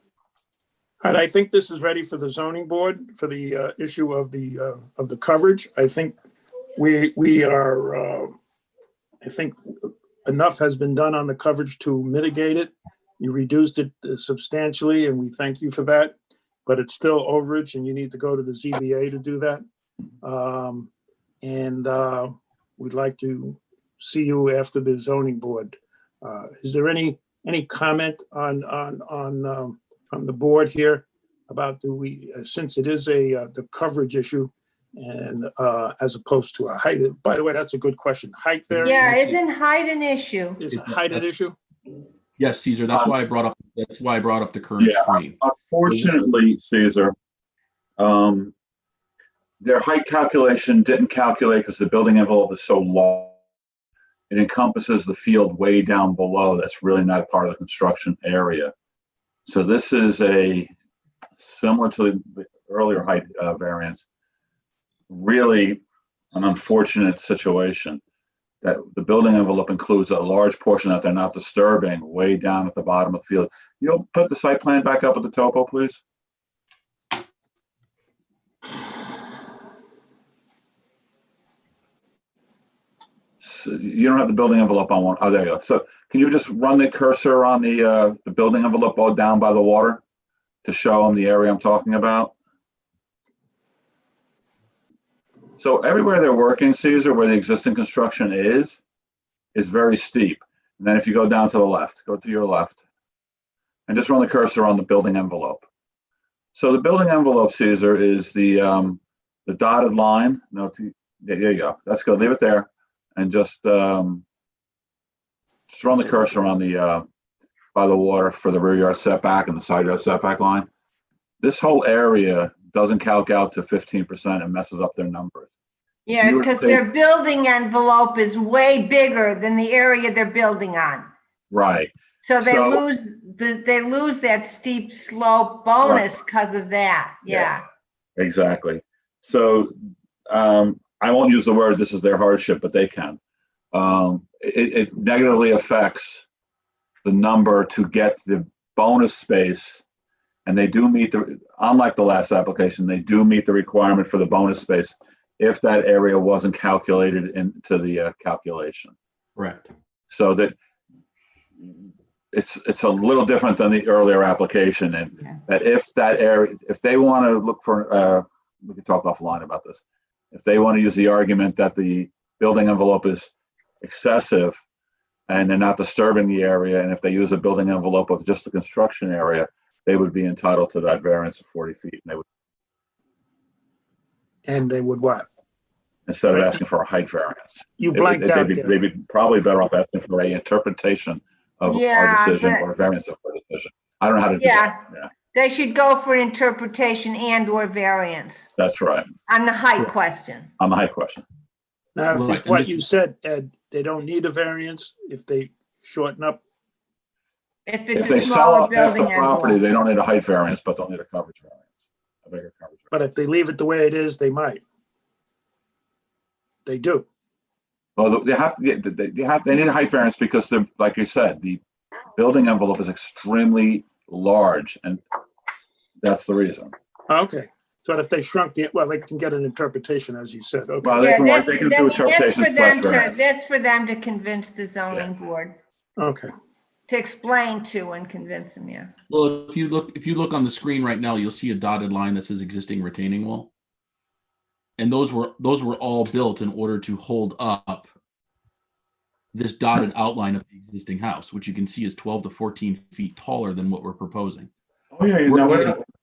All right, I think this is ready for the zoning board for the issue of the coverage. I think we are, I think enough has been done on the coverage to mitigate it. You reduced it substantially, and we thank you for that, but it's still overage, and you need to go to the ZBA to do that. We'd like to see you after the zoning board. Is there any comment on the board here about since it is the coverage issue and as opposed to a height? By the way, that's a good question. Height variance? Yeah, isn't height an issue? Is height an issue? Yes, Caesar, that's why I brought up the current screen. Unfortunately, Caesar, their height calculation didn't calculate because the building envelope is so long. It encompasses the field way down below. That's really not part of the construction area. So this is similar to the earlier height variance, really an unfortunate situation that the building envelope includes a large portion that they're not disturbing way down at the bottom of the field. You'll put the site plan back up with the topo, please. So you don't have the building envelope on one. Oh, there you go. So can you just run the cursor on the building envelope all down by the water to show them the area I'm talking about? So everywhere they're working, Caesar, where the existing construction is very steep. And then if you go down to the left, go to your left, and just run the cursor on the building envelope. So the building envelope, Caesar, is the dotted line. No, there you go. That's good. Leave it there, and just run the cursor on the by the water for the rear yard setback and the side yard setback line. This whole area doesn't calc out to 15% and messes up their numbers. Yeah, because their building envelope is way bigger than the area they're building on. Right. So they lose that steep slope bonus because of that. Yeah. Exactly. So I won't use the word this is their hardship, but they can. It negatively affects the number to get the bonus space. And they do meet unlike the last application, they do meet the requirement for the bonus space if that area wasn't calculated into the calculation. Correct. So that it's a little different than the earlier application, and that if that area, if they want to look for, we can talk offline about this. If they want to use the argument that the building envelope is excessive and they're not disturbing the area, and if they use a building envelope of just the construction area, they would be entitled to that variance of 40 feet. And they would what? Instead of asking for a height variance. You blanked out there. They'd be probably better off asking for a interpretation of our decision or a variance of our decision. I don't know how to do that. Yeah, They should go for interpretation and or variance that's right. on the height question. On the height question. Now, if Right, it's what and you said, Ed, they don't need a variance if they shorten up. If If it's they a sell smaller off past the building property, envelope. they don't need a height variance, but they'll need a coverage variance, a bigger coverage. But if they leave it the way it is, they might. They do. Well, they have to get, they need a height variance because they're, like you said, the building envelope is extremely large, and that's the reason. Okay. So if they shrunk the, well, they can get an interpretation, as you said. Okay. Well, they can do interpretations plus variance. That's for them to convince the zoning board, Okay. to explain to and convince them, yeah. Well, if you look on the screen right now, you'll see a dotted line that says existing retaining wall. And those were all built in order to hold up this dotted outline of the existing house, which you can see is 12 to 14 feet taller than what we're proposing. Oh, yeah,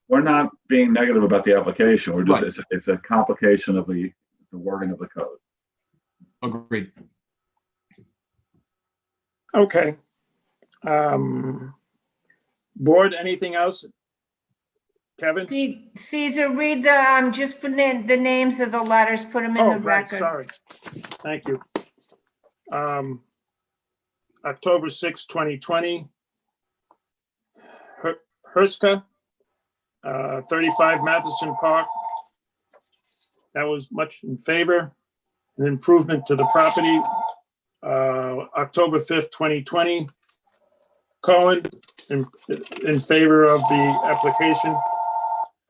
we're not being negative about the application. We're just, it's a complication of the wording of the code. Agreed. Okay. Board, anything else? Kevin? Caesar, read the, just put in the names of the letters, put them in the Right, record. sorry. Thank you. October 6, 2020. Herska, 35 Matheson Park. That was much in favor. An improvement to the property. October 5th, 2020. Cohen, in favor of the application.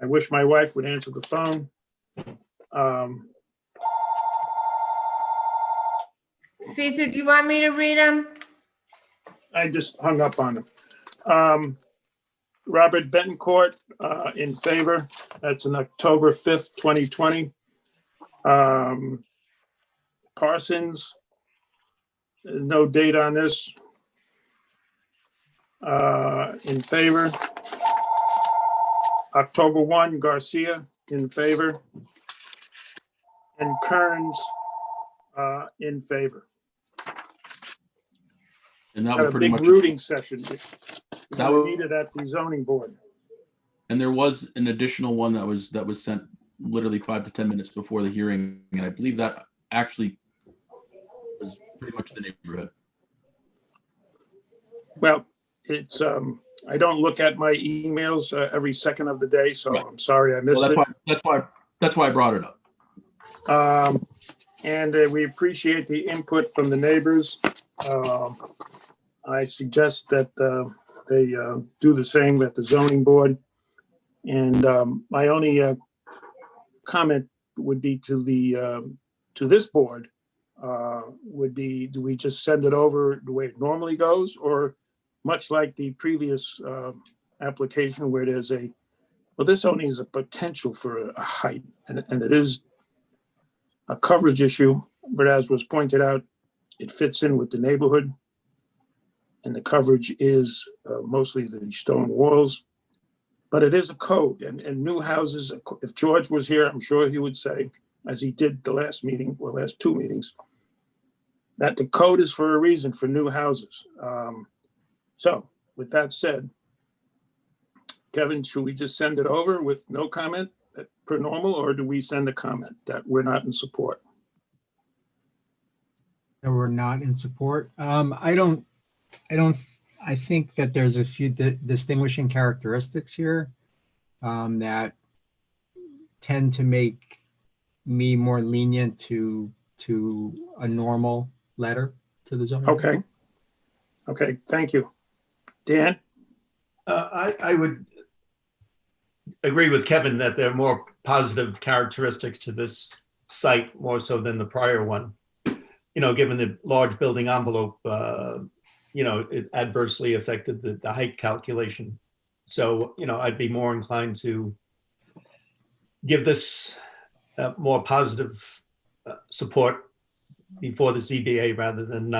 I wish my wife would answer the phone. Caesar, do you want me to read them? I just hung up on them. Robert Betancourt, in favor. That's an October 5th, 2020. Parsons, no date on this. In favor. October 1, Garcia, in favor. And Kearns, in favor. And that Got was a pretty big much rooting session. That We was- needed at the zoning board. And there was an additional one that was sent literally 5 to 10 minutes before the hearing, and I believe that actually was pretty much the neighborhood. Well, it's, I don't look at my emails every second of the day, so Right. I'm sorry I missed Well, it. that's why I brought it up. And we appreciate the input from the neighbors. I suggest that they do the same at the zoning board. And my only comment would be to this board would be, do we just send it over the way it normally goes? Or much like the previous application where there's well, this only is a potential for a height, and it is a coverage issue, but as was pointed out, it fits in with the neighborhood. And the coverage is mostly the stone walls, but it is a code, and new houses, if George was here, I'm sure he would say, as he did the last meeting, or last two meetings, that the code is for a reason for new houses. So with that said, Kevin, should we just send it over with no comment per normal, or do we send a comment that we're not in support? That we're not in support. I think that there's a few distinguishing characteristics here that tend to make me more lenient to a normal letter to the zoning. Okay. Okay, thank you. Dan? I would agree with Kevin that there are more positive characteristics to this site more so than the prior one. Given the large building envelope, it adversely affected the height calculation. So, I'd be more inclined to give this more positive support before the ZBA rather than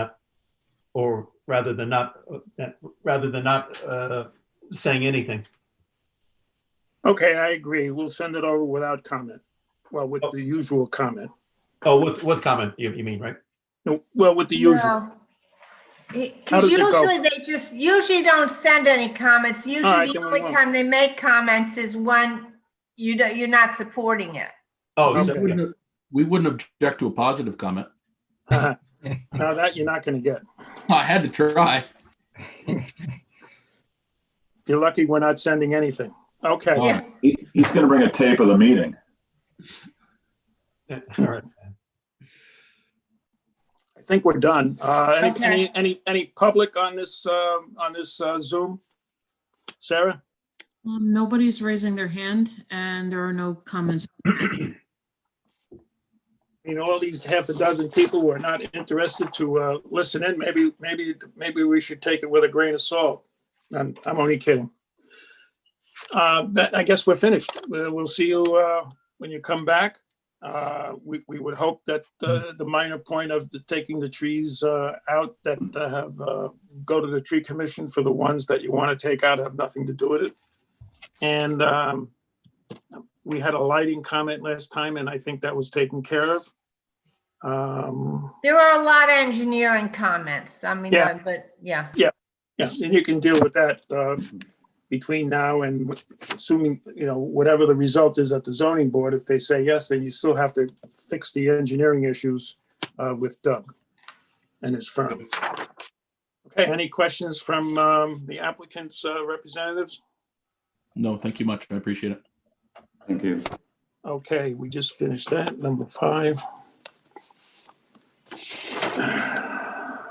not saying anything. Okay, I agree. We'll send it over without comment. Well, with the usual comment. Oh, with comment, you mean, right? No, well, with the usual. No. How Because does it go? usually they just, usually don't send any comments. Usually right, the then we only won't. time they make comments is when you're not supporting it. Oh, Okay. so, We wouldn't object to a positive comment. Now that you're not going to get. I had to try. You're lucky we're not sending anything. Okay. Yeah. He's going to bring a tape of the meeting. all right. I think we're done. Okay. Any public on this Zoom? Sarah? Nobody's raising their hand and there are no comments. All these half a dozen people who are not interested to listen in, maybe we should take it with a grain of salt. I'm only kidding. I guess we're finished. We'll see you when you come back. We would hope that the minor point of taking the trees out that have go to the tree commission for the ones that you want to take out have nothing to do with it. And we had a lighting comment last time, and I think that was taken care of. There were a lot of engineering comments. I mean, Yeah. but yeah. Yeah, and you can deal with that between now and assuming, whatever the result is at the zoning board. If they say yes, then you still have to fix the engineering issues with Doug and his firm. Okay, any questions from the applicant's representatives? No, thank you much. I appreciate it. Thank you. Okay, we just finished that. Number 5.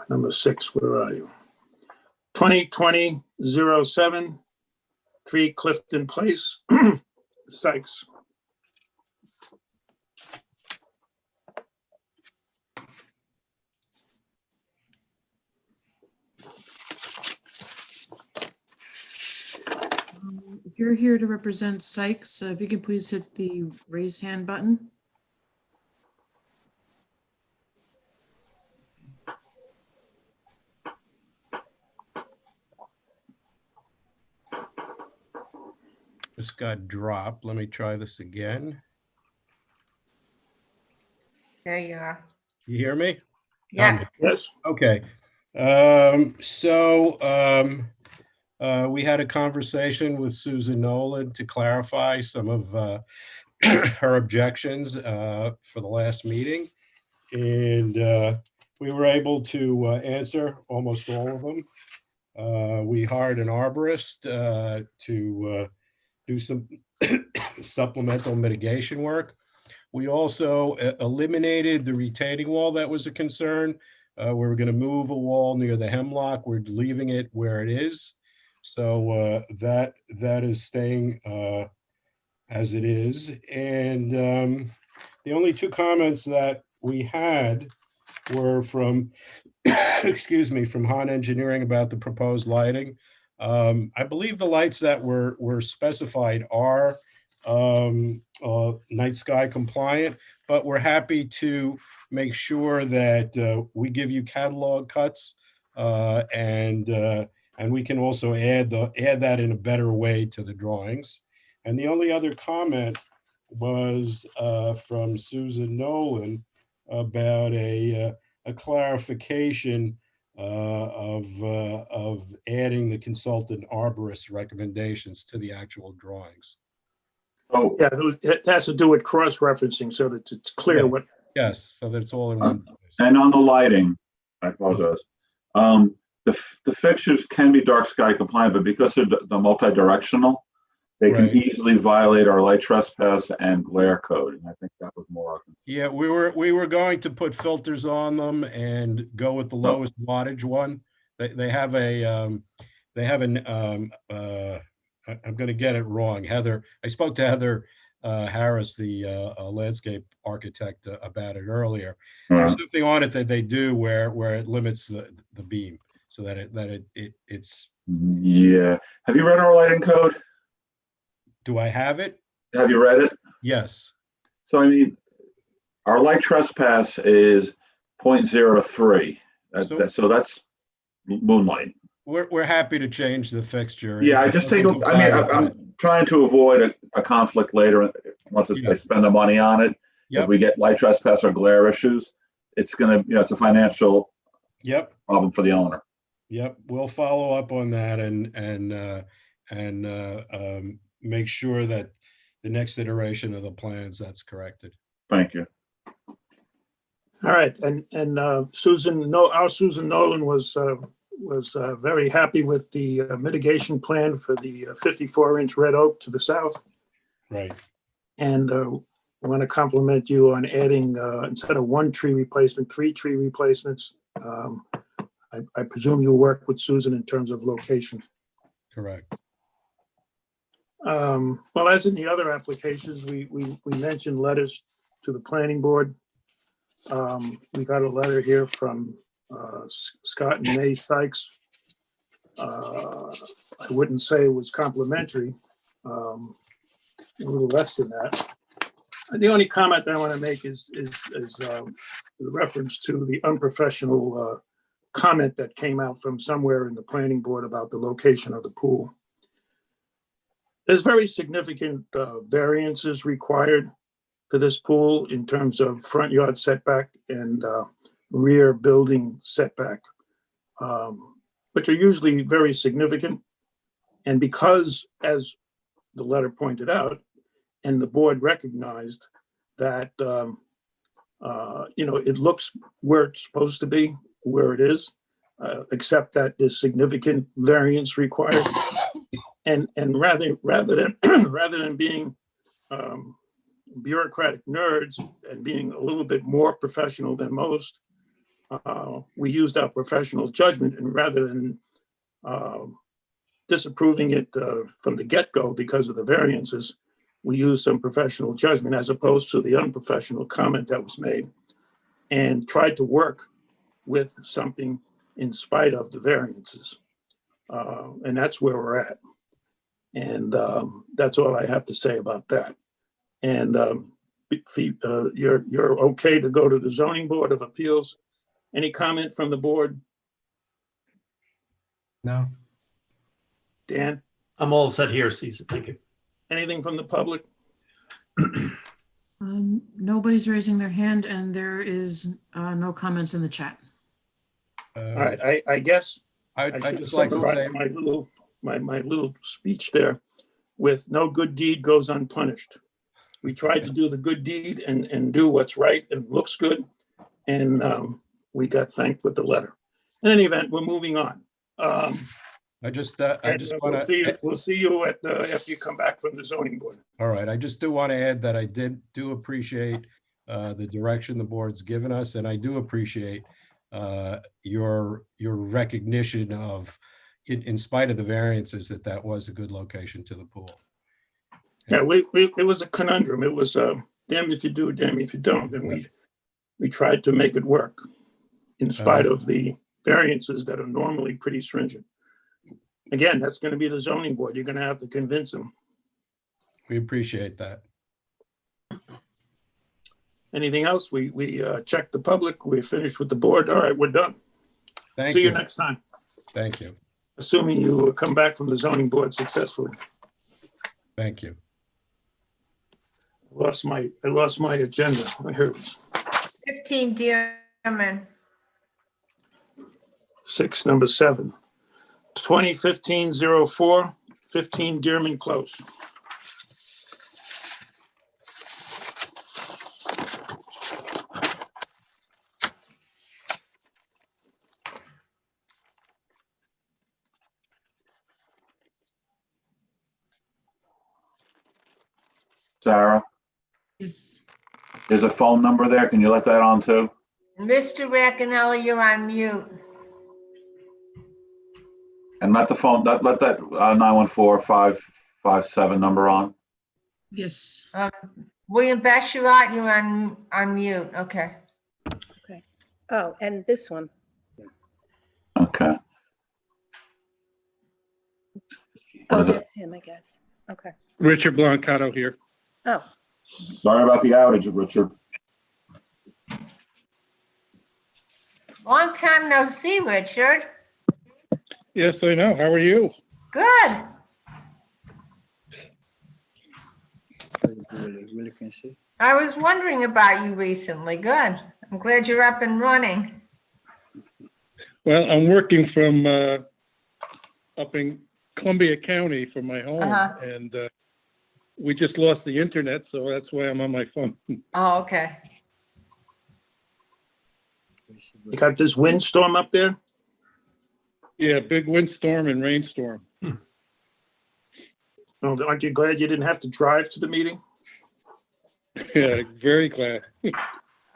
Number 6, where are you? 2020-07, 3 Clifton Place, Sykes. If you're here to represent Sykes, if you could please hit the raise hand button. Just got dropped. Let me try this again. There you are. You hear me? Yeah. Yes. Okay. We had a conversation with Susan Nolan to clarify some of her objections for the last meeting. And we were able to answer almost all of them. We hired an arborist to do some supplemental mitigation work. We also eliminated the retaining wall that was a concern. We were going to move a wall near the hemlock. We're leaving it where it is. So that is staying as it is. And the only 2 comments that we had were from, excuse me, from Han Engineering about the proposed lighting. I believe the lights that were specified are night sky compliant, but we're happy to make sure that we give you catalog cuts and we can also add that in a better way to the drawings. And the only other comment was from Susan Nolan about a clarification of adding the consultant arborist recommendations to the actual drawings. Oh, Yeah, it has to do with cross-referencing so that it's clear Yeah. what, Yes, so that it's all in one place. and on the lighting, I apologize. The fixtures can be dark sky compliant, but because they're multi-directional, they can Right. easily violate our light trespass and glare code. And I think that was more. Yeah, we were going to put filters on them and go with the lowest wattage one. They have an I'm going to get it wrong. Heather, I spoke to Heather Harris, the landscape architect, about it earlier. There's something on it that they do where it limits the beam so that it's. Yeah. Have you read our lighting code? Do I have it? Have you read it? Yes. So I mean, our light trespass is 0.03. So that's moonlight. We're happy to change the fixture. Yeah, I just take. I'm trying to avoid a conflict later once I spend the money on it. If we get light trespass or glare issues, it's gonna, it's a financial problem for the owner. Yep, we'll follow up on that and make sure that the next iteration of the plans that's corrected. Thank you. All right, and Susan Nolan was very happy with the mitigation plan for the 54-inch red oak to the south. Right. And I want to compliment you on adding, instead of 1 tree replacement, 3 tree replacements. I presume you work with Susan in terms of location. Correct. Well, as in the other applications, we mentioned letters to the planning board. We got a letter here from Scott and May Sykes. I wouldn't say it was complimentary, a little less than that. The only comment that I want to make is the reference to the unprofessional comment that came out from somewhere in the planning board about the location of the pool. There's very significant variances required for this pool in terms of front yard setback and rear building setback, which are usually very significant. And because, as the letter pointed out, and the board recognized that, it looks where it's supposed to be, where it is, except that there's significant variance required. And rather than being bureaucratic nerds and being a little bit more professional than most, we used our professional judgment, and rather than disapproving it from the get-go because of the variances, we used some professional judgment as opposed to the unprofessional comment that was made, and tried to work with something in spite of the variances. And that's where we're at. And that's all I have to say about that. And you're okay to go to the Zoning Board of Appeals. Any comment from the board? No. Dan? I'm all set here, Caesar. Thank you. Anything from the public? Nobody's raising their hand, and there is no comments in the chat. All right, I guess I should just like to summarize say my little speech there with no good deed goes unpunished. We tried to do the good deed and do what's right and looks good, and we got thanked with the letter. In any event, we're moving on. I just want to. We'll see you at after you come back from the zoning board. All right. I just do want to add that I do appreciate the direction the board's given us, and I do appreciate your recognition of, in spite of the variances, that was a good location to the pool. Yeah, it was a conundrum. It was damn if you do, damn if you don't, and we tried to make it work in spite of the variances that are normally pretty stringent. Again, that's going to be the zoning board. You're going to have to convince them. We appreciate that. Anything else? We checked the public. We're finished with the board. All right, we're done. See you next time. Thank you. Assuming you come back from the zoning board successfully. Thank you. I lost my agenda. Here it is. 15 Dearman. 6, number 7. 2015-04, 15 Dearman Close. Sarah, Yes. there's a phone number there. Can you let that on too? Mr. Racanelli, you're on mute. And let the phone, let that 914-557 number on. Yes. William Basharat, you're on mute. Okay. Okay. Oh, and this one. Okay. What Oh, is it? that's him, I guess. Okay. Richard Blancato here. Oh, Sorry about the outage, Richard. Long time no see, Richard. Yes, I know. How are you? Good. I was wondering about you recently. Good. I'm glad you're up and running. Well, I'm working from up in Columbia County from my home, and we just lost the internet, so that's why I'm on my phone. Oh, okay. You got this windstorm up there? Yeah, big windstorm and rainstorm. Oh, aren't you glad you didn't have to drive to the meeting? Yeah, very glad. Okay,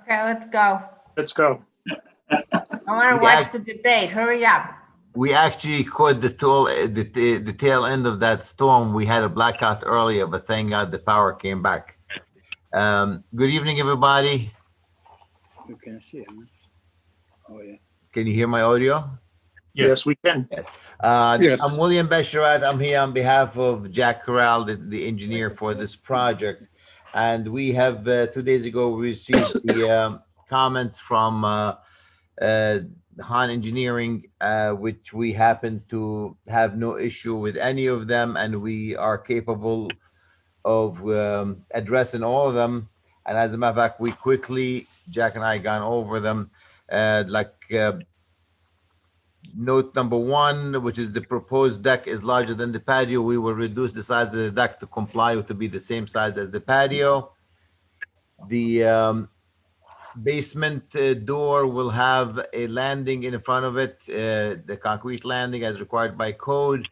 let's go. Let's go. I want to watch the debate. Hurry up. We actually caught the tail end of that storm. We had a blackout earlier, but thank God the power came back. Good evening, everybody. You can see him. Oh, yeah. Can you hear my audio? Yes, we can. Yes. Yes. I'm William Basharat. I'm here on behalf of Jack Corral, the engineer for this project. And we have 2 days ago received the comments from Han Engineering, which we happen to have no issue with any of them, and we are capable of addressing all of them. And as a matter of fact, we quickly, Jack and I, gone over them. Note number 1, which is the proposed deck is larger than the patio. We will reduce the size of the deck to comply to be the same size as the patio. The basement door will have a landing in front of it, the concrete landing as required by code.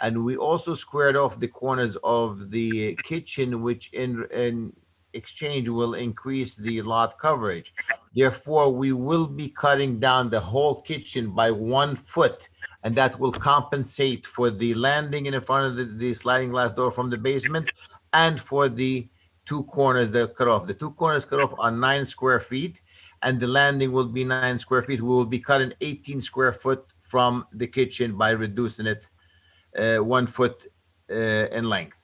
And we also squared off the corners of the kitchen, which in exchange will increase the lot coverage. Therefore, we will be cutting down the whole kitchen by 1 foot, and that will compensate for the landing in front of the sliding glass door from the basement and for the 2 corners that are cut off. The 2 corners cut off are 9 square feet, and the landing will be 9 square feet. We will be cutting 18 square foot from the kitchen by reducing it 1 foot in length.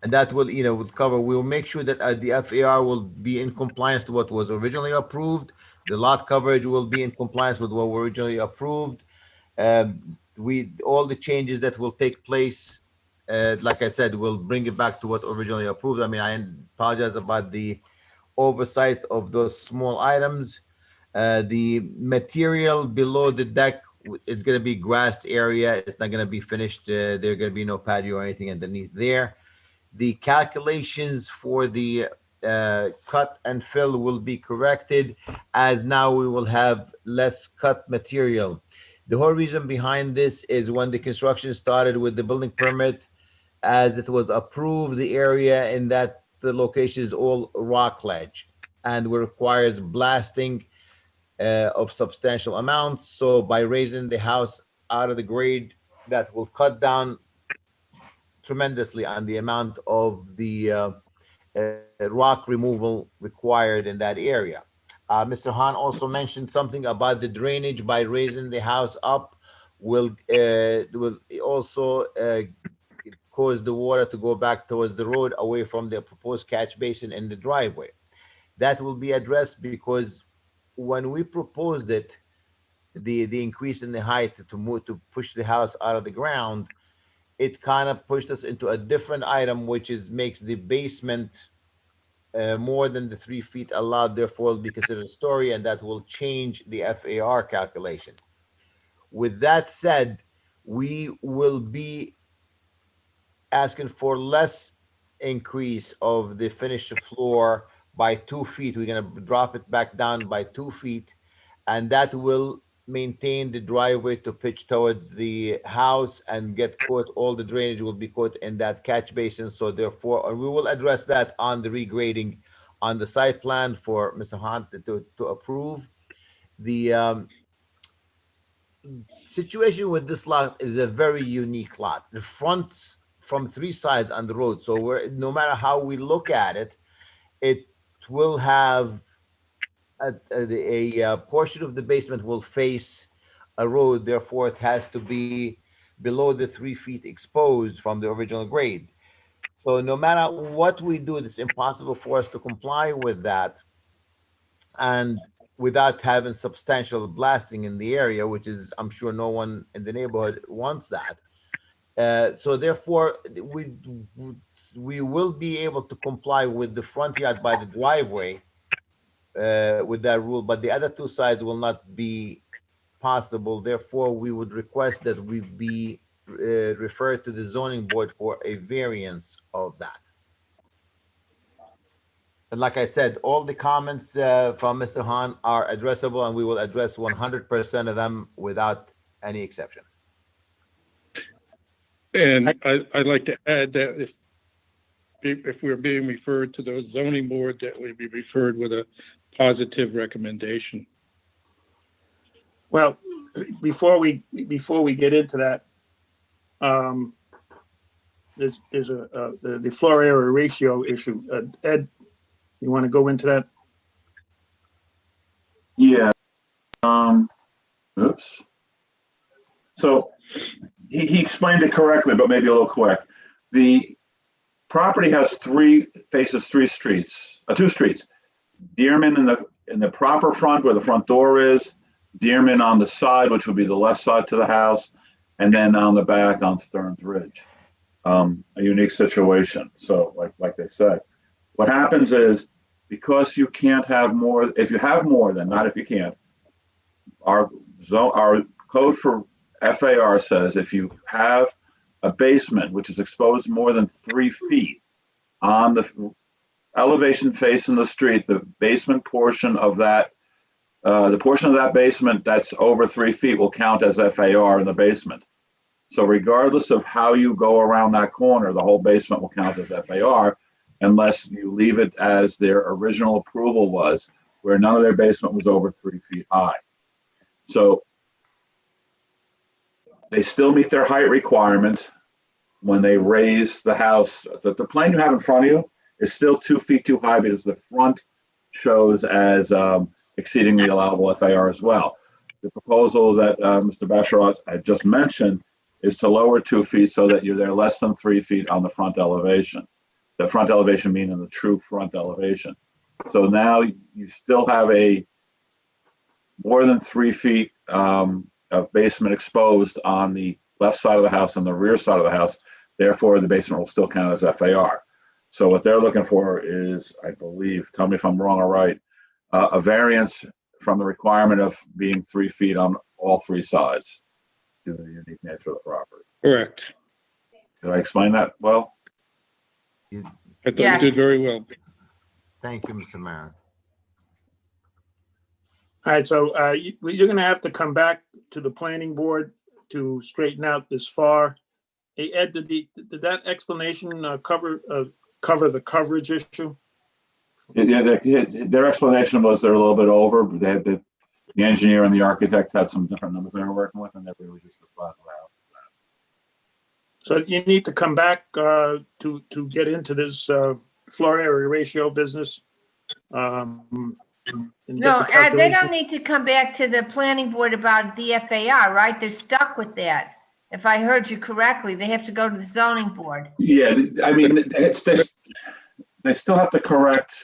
And that will, will cover. We will make sure that the FAR will be in compliance to what was originally approved. The lot coverage will be in compliance with what was originally approved. All the changes that will take place, like I said, we'll bring it back to what originally approved. I mean, I apologize about the oversight of those small items. The material below the deck, it's going to be grassed area. It's not going to be finished. There's going to be no patio or anything underneath there. The calculations for the cut and fill will be corrected, as now we will have less cut material. The whole reason behind this is when the construction started with the building permit, as it was approved, the area in the location is all rock ledge and requires blasting of substantial amounts. So by raising the house out of the grade, that will cut down tremendously on the amount of the rock removal required in that area. Mr. Hahn also mentioned something about the drainage. By raising the house up will also cause the water to go back towards the road, away from the proposed catch basin in the driveway. That will be addressed because when we proposed it, the increase in the height to push the house out of the ground, it kind of pushed us into a different item, which makes the basement more than the 3 feet allowed, therefore will be considered a story, and that will change the FAR calculation. With that said, we will be asking for less increase of the finished floor by 2 feet. We're going to drop it back down by 2 feet, and that will maintain the driveway to pitch towards the house and get caught. All the drainage will be caught in that catch basin. So therefore, we will address that on the regrading on the site plan for Mr. Hunt to approve. The situation with this lot is a very unique lot. The front from three sides on the road. So no matter how we look at it, it will have a portion of the basement will face a road. Therefore, it has to be below the 3 feet exposed from the original grade. So no matter what we do, it's impossible for us to comply with that, and without having substantial blasting in the area, which is, I'm sure no one in the neighborhood wants that. So therefore, we will be able to comply with the front yard by the driveway with that rule, but the other two sides will not be possible. Therefore, we would request that we be referred to the zoning board for a variance of that. And like I said, all the comments from Mr. Hahn are addressable, and we will address 100% of them without any exception. And I'd like to add that if we're being referred to the zoning board, that we be referred with a positive recommendation. Well, before we get into that, there's the floor area ratio issue. Ed, you want to go into that? Yeah. Oops. So he explained it correctly, but maybe a little quick. The property has faces two streets. Dearman in the proper front where the front door is, Dearman on the side, which would be the left side to the house, and then on the back on Stearns Ridge. A unique situation. So like they said, what happens is, because you can't have more, if you have more than, not if you can't, our code for FAR says if you have a basement which is exposed more than 3 feet on the elevation facing the street, the basement portion of that, the portion of that basement that's over 3 feet will count as FAR in the basement. So regardless of how you go around that corner, the whole basement will count as FAR, unless you leave it as their original approval was, where none of their basement was over 3 feet high. So they still meet their height requirement when they raise the house. The plan you have in front of you is still 2 feet too high because the front shows as exceeding the allowable FAR as well. The proposal that Mr. Basharat had just mentioned is to lower 2 feet so that you're there less than 3 feet on the front elevation. The front elevation meaning the true front elevation. So now you still have a more than 3 feet of basement exposed on the left side of the house and the rear side of the house. Therefore, the basement will still count as FAR. So what they're looking for is, I believe, tell me if I'm wrong or right, a variance from the requirement of being 3 feet on all three sides due to the unique nature of the property. Correct. Did I explain that well? I thought you did very well. Thank you, Mr. Mayor. All right, so you're going to have to come back to the planning board to straighten out this FAR. Hey, Ed, did that explanation cover the coverage issue? Yeah, their explanation was they're a little bit over, but they had the engineer and the architect had some different numbers they were working with, and they reduced the size of the house. So you need to come back to get into this floor area ratio business. And get No, the Ed, they calculation. don't need to come back to the planning board about the FAR, right? They're stuck with that. If I heard you correctly, they have to go to the zoning board. Yeah, I mean, they still have to correct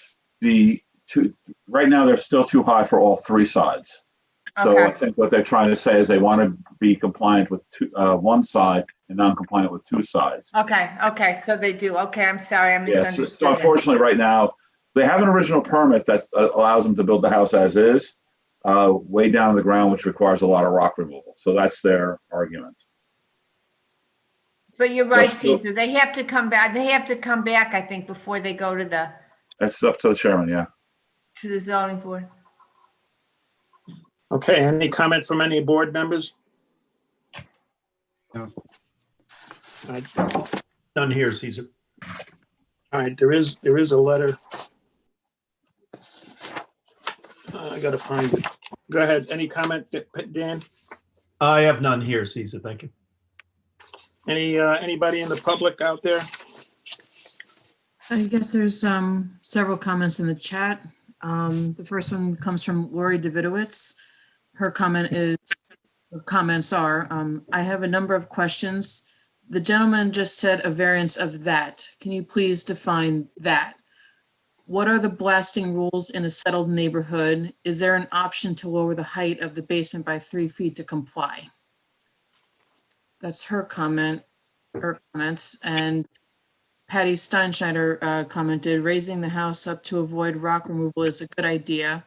the two. Right now, they're still too high for all three sides. So Okay. I think what they're trying to say is they want to be compliant with one side and non-compliant with two sides. Okay, so they do. Okay, I'm sorry, I Yeah, misunderstood. so unfortunately, right now, they have an original permit that allows them to build the house as is, way down in the ground, which requires a lot of rock removal. So that's their argument. But you're right, Yes, no. Caesar, they have to come back, I think, before they go to the That's up to the chairman, yeah. zoning board. Okay, any comment from any board members? No. All right, None here, Caesar. all right, there is a letter. I gotta find it. Go ahead, any comment, Dan? I have none here, Caesar. Thank you. Anybody in the public out there? I guess there's several comments in the chat. The first one comes from Lori Davidowitz. Her comments are, I have a number of questions. The gentleman just said a variance of that. Can you please define that? What are the blasting rules in a settled neighborhood? Is there an option to lower the height of the basement by 3 feet to comply? That's her comments. And Patty Steinschneider commented, raising the house up to avoid rock removal is a good idea.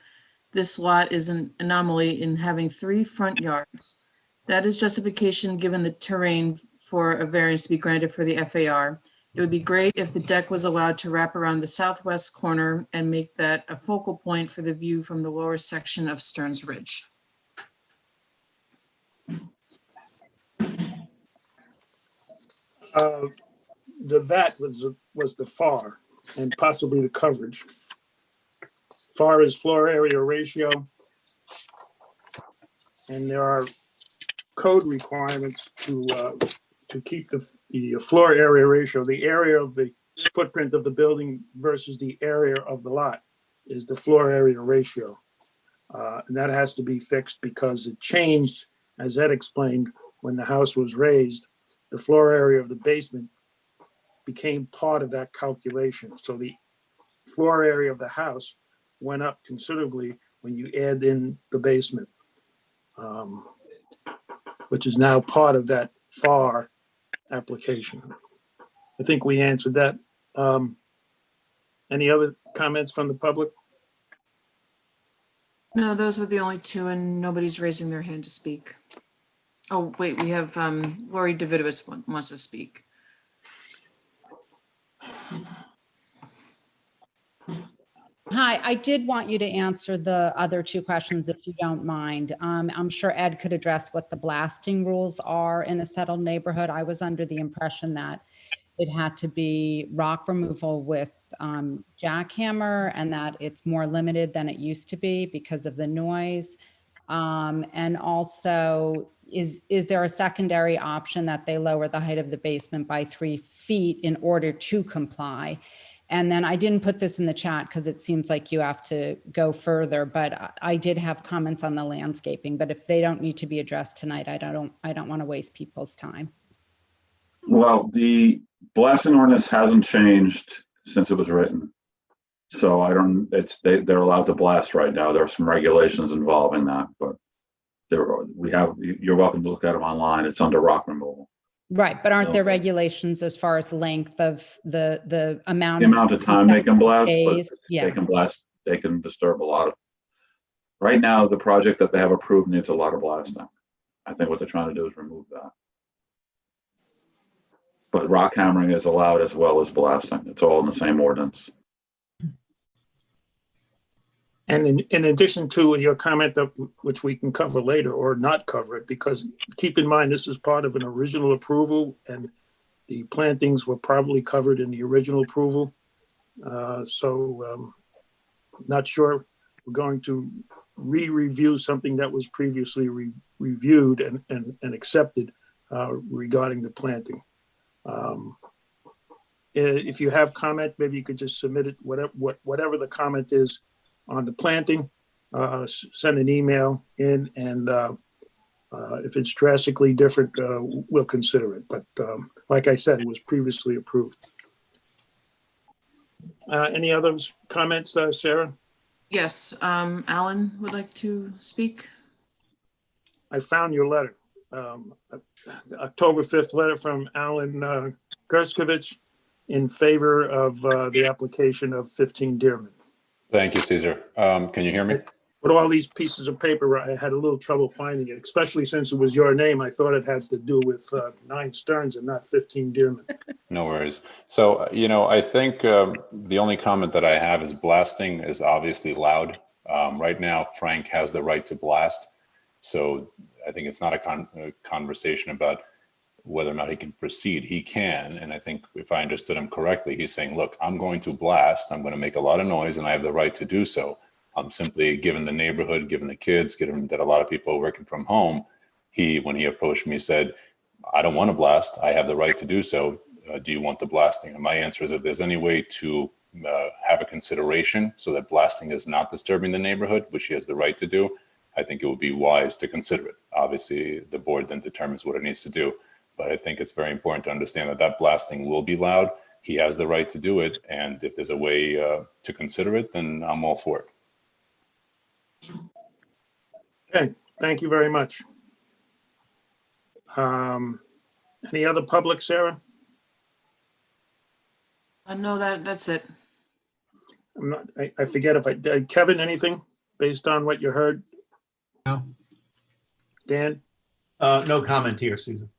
This lot is an anomaly in having 3 front yards. That is justification given the terrain for a variance to be granted for the FAR. It would be great if the deck was allowed to wrap around the southwest corner and make that a focal point for the view from the lower section of Stearns Ridge. That was the FAR and possibly the coverage. FAR is floor area ratio. And there are code requirements to keep the floor area ratio, the area of the footprint of the building versus the area of the lot is the floor area ratio. And that has to be fixed because it changed, as Ed explained, when the house was raised, the floor area of the basement became part of that calculation. So the floor area of the house went up considerably when you add in the basement, which is now part of that FAR application. I think we answered that. Any other comments from the public? No, those were the only 2 and nobody's raising their hand to speak. Oh, wait, we have Lori Davidowitz wants to speak. Hi, I did want you to answer the other 2 questions if you don't mind. I'm sure Ed could address what the blasting rules are in a settled neighborhood. I was under the impression that it had to be rock removal with jackhammer and that it's more limited than it used to be because of the noise. And also, is there a secondary option that they lower the height of the basement by 3 feet in order to comply? And then I didn't put this in the chat because it seems like you have to go further, but I did have comments on the landscaping, but if they don't need to be addressed tonight, I don't want to waste people's time. Well, the blasting ordinance hasn't changed since it was written. So they're allowed to blast right now. There are some regulations involving that, but you're welcome to look at them online. It's under rock removal. Right, but aren't there regulations as far as length of the amount? The amount of time they can blast, but yeah. they can blast, they can disturb a lot of. Right now, the project that they have approved needs a lot of blasting. I think what they're trying to do is remove that. But rock hammering is allowed as well as blasting. It's all in the same ordinance. And in addition to your comment, which we can cover later or not cover it, because keep in mind, this is part of an original approval and the plantings were probably covered in the original approval. Not sure we're going to re-review something that was previously reviewed and accepted regarding the planting. If you have comment, maybe you could just submit it, whatever the comment is on the planting, send an email in, and if it's drastically different, we'll consider it. But like I said, it was previously approved. Any other comments, Sarah? Yes, Alan would like to speak. I found your letter, October 5th letter from Alan Gerskovich in favor of the application of 15 Dearman. Thank you, Caesar. Can you hear me? With all these pieces of paper, I had a little trouble finding it, especially since it was your name. I thought it had to do with 9 Stearns and not 15 Dearman. No worries. So, I think the only comment that I have is blasting is obviously loud. Right now, Frank has the right to blast. So I think it's not a conversation about whether or not he can proceed. He can. And I think if I understood him correctly, he's saying, look, I'm going to blast. I'm going to make a lot of noise and I have the right to do so. I'm simply, given the neighborhood, given the kids, given that a lot of people are working from home, when he approached me, said, I don't want to blast. I have the right to do so. Do you want the blasting? And my answer is, if there's any way to have a consideration so that blasting is not disturbing the neighborhood, which he has the right to do, I think it would be wise to consider it. Obviously, the board then determines what it needs to do. But I think it's very important to understand that that blasting will be loud. He has the right to do it. And if there's a way to consider it, then I'm all for it. Okay, thank you very much. Any other public, Sarah? No, that's it. I'm not, I forget if I did. Kevin, anything based on what you heard? No. Dan? No comment here, Susan.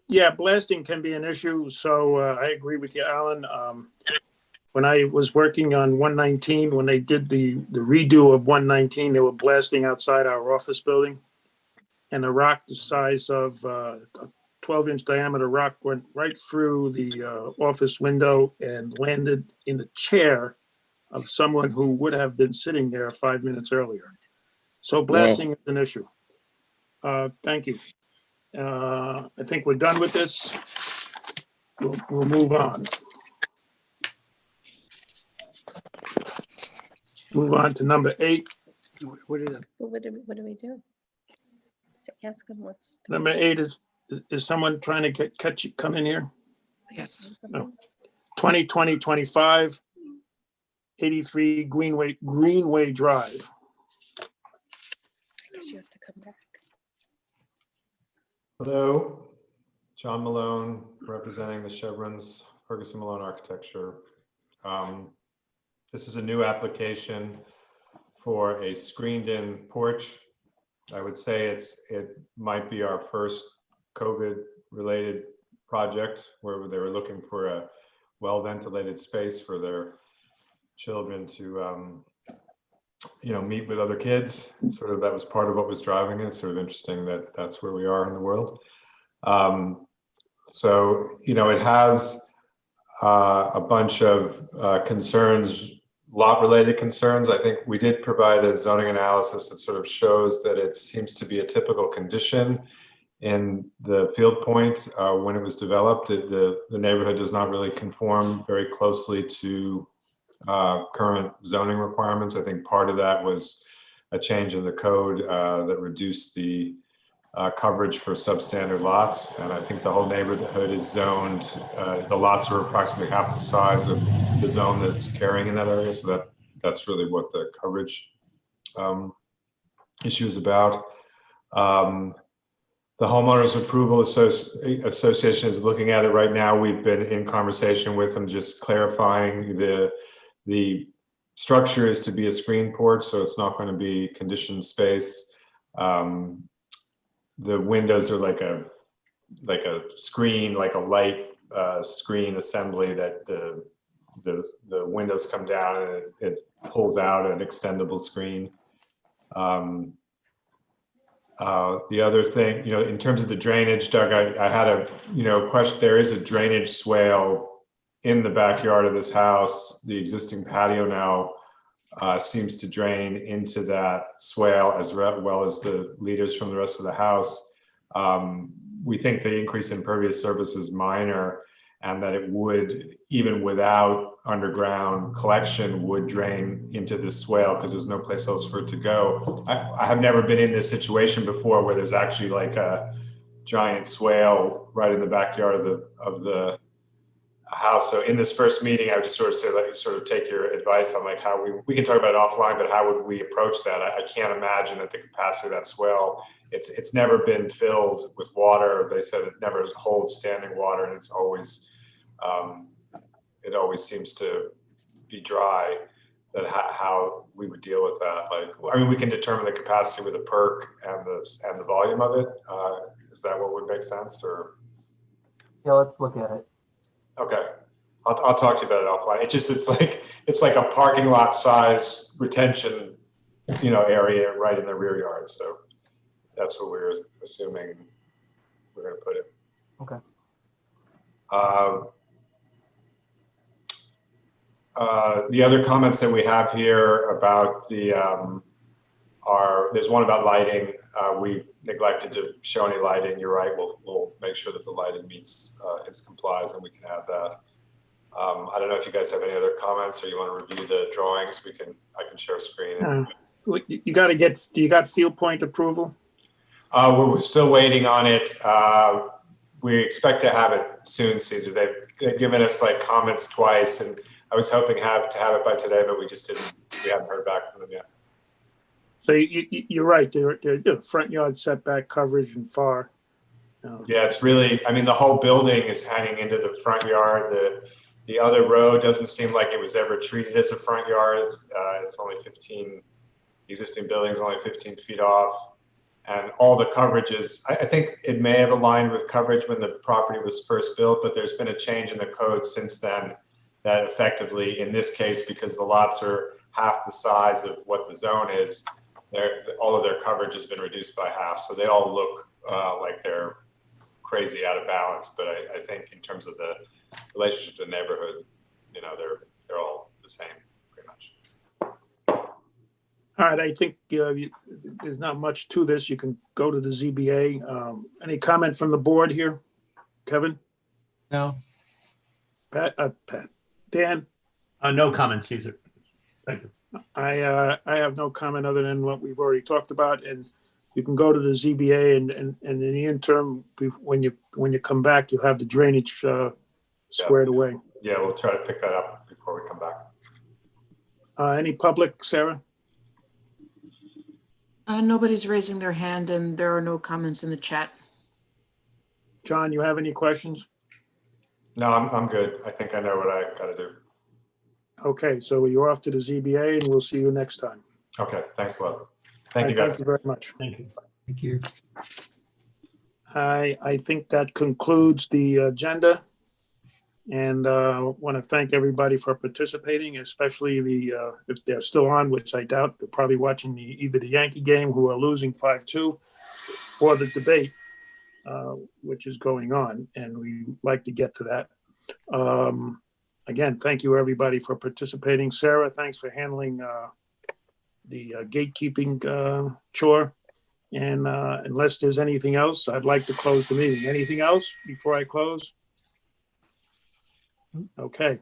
Yeah, blasting can be an issue, so I agree with you, Alan. When I was working on 119, when they did the redo of 119, they were blasting outside our office building. And a rock the size of a 12-inch diameter rock went right through the office window and landed in the chair of someone who would have been sitting there 5 minutes earlier. So blasting is an issue. Thank you. I think we're done with this. We'll move on. Move on to number 8. What do we do? Ask them what's. Number 8 is someone trying to catch you, come in here? Yes. No. 2020-25, 83 Greenway Drive. I guess you have to come back. Hello, John Malone, representing the Chevrons Ferguson Malone Architecture. This is a new application for a screened-in porch. I would say it might be our first COVID-related project where they were looking for a well-ventilated space for their children to, meet with other kids. Sort of that was part of what was driving it. Sort of interesting that that's where we are in the world. It has a bunch of concerns, lot-related concerns. I think we did provide a zoning analysis that sort of shows that it seems to be a typical condition in the Field Point when it was developed. The neighborhood does not really conform very closely to current zoning requirements. I think part of that was a change in the code that reduced the coverage for substandard lots. And I think the whole neighborhood is zoned. The lots are approximately half the size of the zone that's carrying in that area. So that's really what the coverage issue is about. The Homeowners Approval Association is looking at it right now. We've been in conversation with them, just clarifying the structure is to be a screen porch, so it's not going to be conditioned space. The windows are like a screen, like a light screen assembly that the windows come down and it pulls out an extendable screen. The other thing, in terms of the drainage, Doug, I had a question. There is a drainage swale in the backyard of this house. The existing patio now seems to drain into that swale as well as the leaders from the rest of the house. We think the increase in impervious surface is minor, and that it would, even without underground collection, would drain into this swale because there's no place else for it to go. I have never been in this situation before where there's actually like a giant swale right in the backyard of the house. So in this first meeting, I would just sort of say, sort of take your advice on like how we can talk about it offline, but how would we approach that? I can't imagine that the capacity of that swale, it's never been filled with water. They said it never holds standing water, and it's always, it always seems to be dry. That how we would deal with that. We can determine the capacity with the perk and the volume of it. Is that what would make sense, or? Yeah, let's look at it. Okay, I'll talk to you about it offline. It's like a parking lot size retention, area right in the rear yard. So that's what we're assuming we're going to put it. Okay. The other comments that we have here about the there's one about lighting. We neglected to show any lighting. You're right. We'll make sure that the lighting meets its complies, and we can add that. I don't know if you guys have any other comments or you want to review the drawings. I can share a screen. You got to get, do you got field point approval? We're still waiting on it. We expect to have it soon, Caesar. They've given us like comments twice, and I was hoping to have it by today, but we haven't heard back from them yet. So you're right. They're front yard setback coverage and FAR. Yeah, it's really, I mean, the whole building is hanging into the front yard. The other road doesn't seem like it was ever treated as a front yard. It's only 15, the existing building's only 15 feet off. And all the coverages, I think it may have aligned with coverage when the property was first built, but there's been a change in the code since then that effectively, in this case, because the lots are half the size of what the zone is, all of their coverage has been reduced by half. So they all look like they're crazy out of balance. But I think in terms of the relationship to the neighborhood, you know, they're all the same pretty much. All right, I think there's not much to this. You can go to the ZBA. Any comment from the board here? Kevin? No. Pat? Dan? No comment, Caesar. Thank you. I have no comment other than what we've already talked about, and you can go to the ZBA and in the interim, when you come back, you'll have the drainage squared away. Yeah, we'll try to pick that up before we come back. Any public, Sarah? Nobody's raising their hand and there are no comments in the chat. John, you have any questions? No, I'm good. I think I know what I got to do. Okay, so you're off to the ZBA and we'll see you next time. Okay, thanks a lot. Thank you, guys. Thank you very much. Thank you. Thank you. I think that concludes the agenda. And want to thank everybody for participating, especially if they're still on, which I doubt. They're probably watching either the Yankee game, who are losing 5-2, or the debate, which is going on. And we like to get to that. Again, thank you, everybody, for participating. Sarah, thanks for handling the gatekeeping chore. And unless there's anything else, I'd like to close the meeting. Anything else before I close? Okay,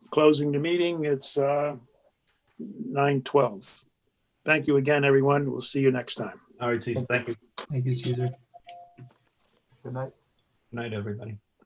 closing the meeting. It's 9:12. Thank you again, everyone. We'll see you next time. All right, Caesar. Thank you. Thank you, Caesar. Good night. Good night, everybody.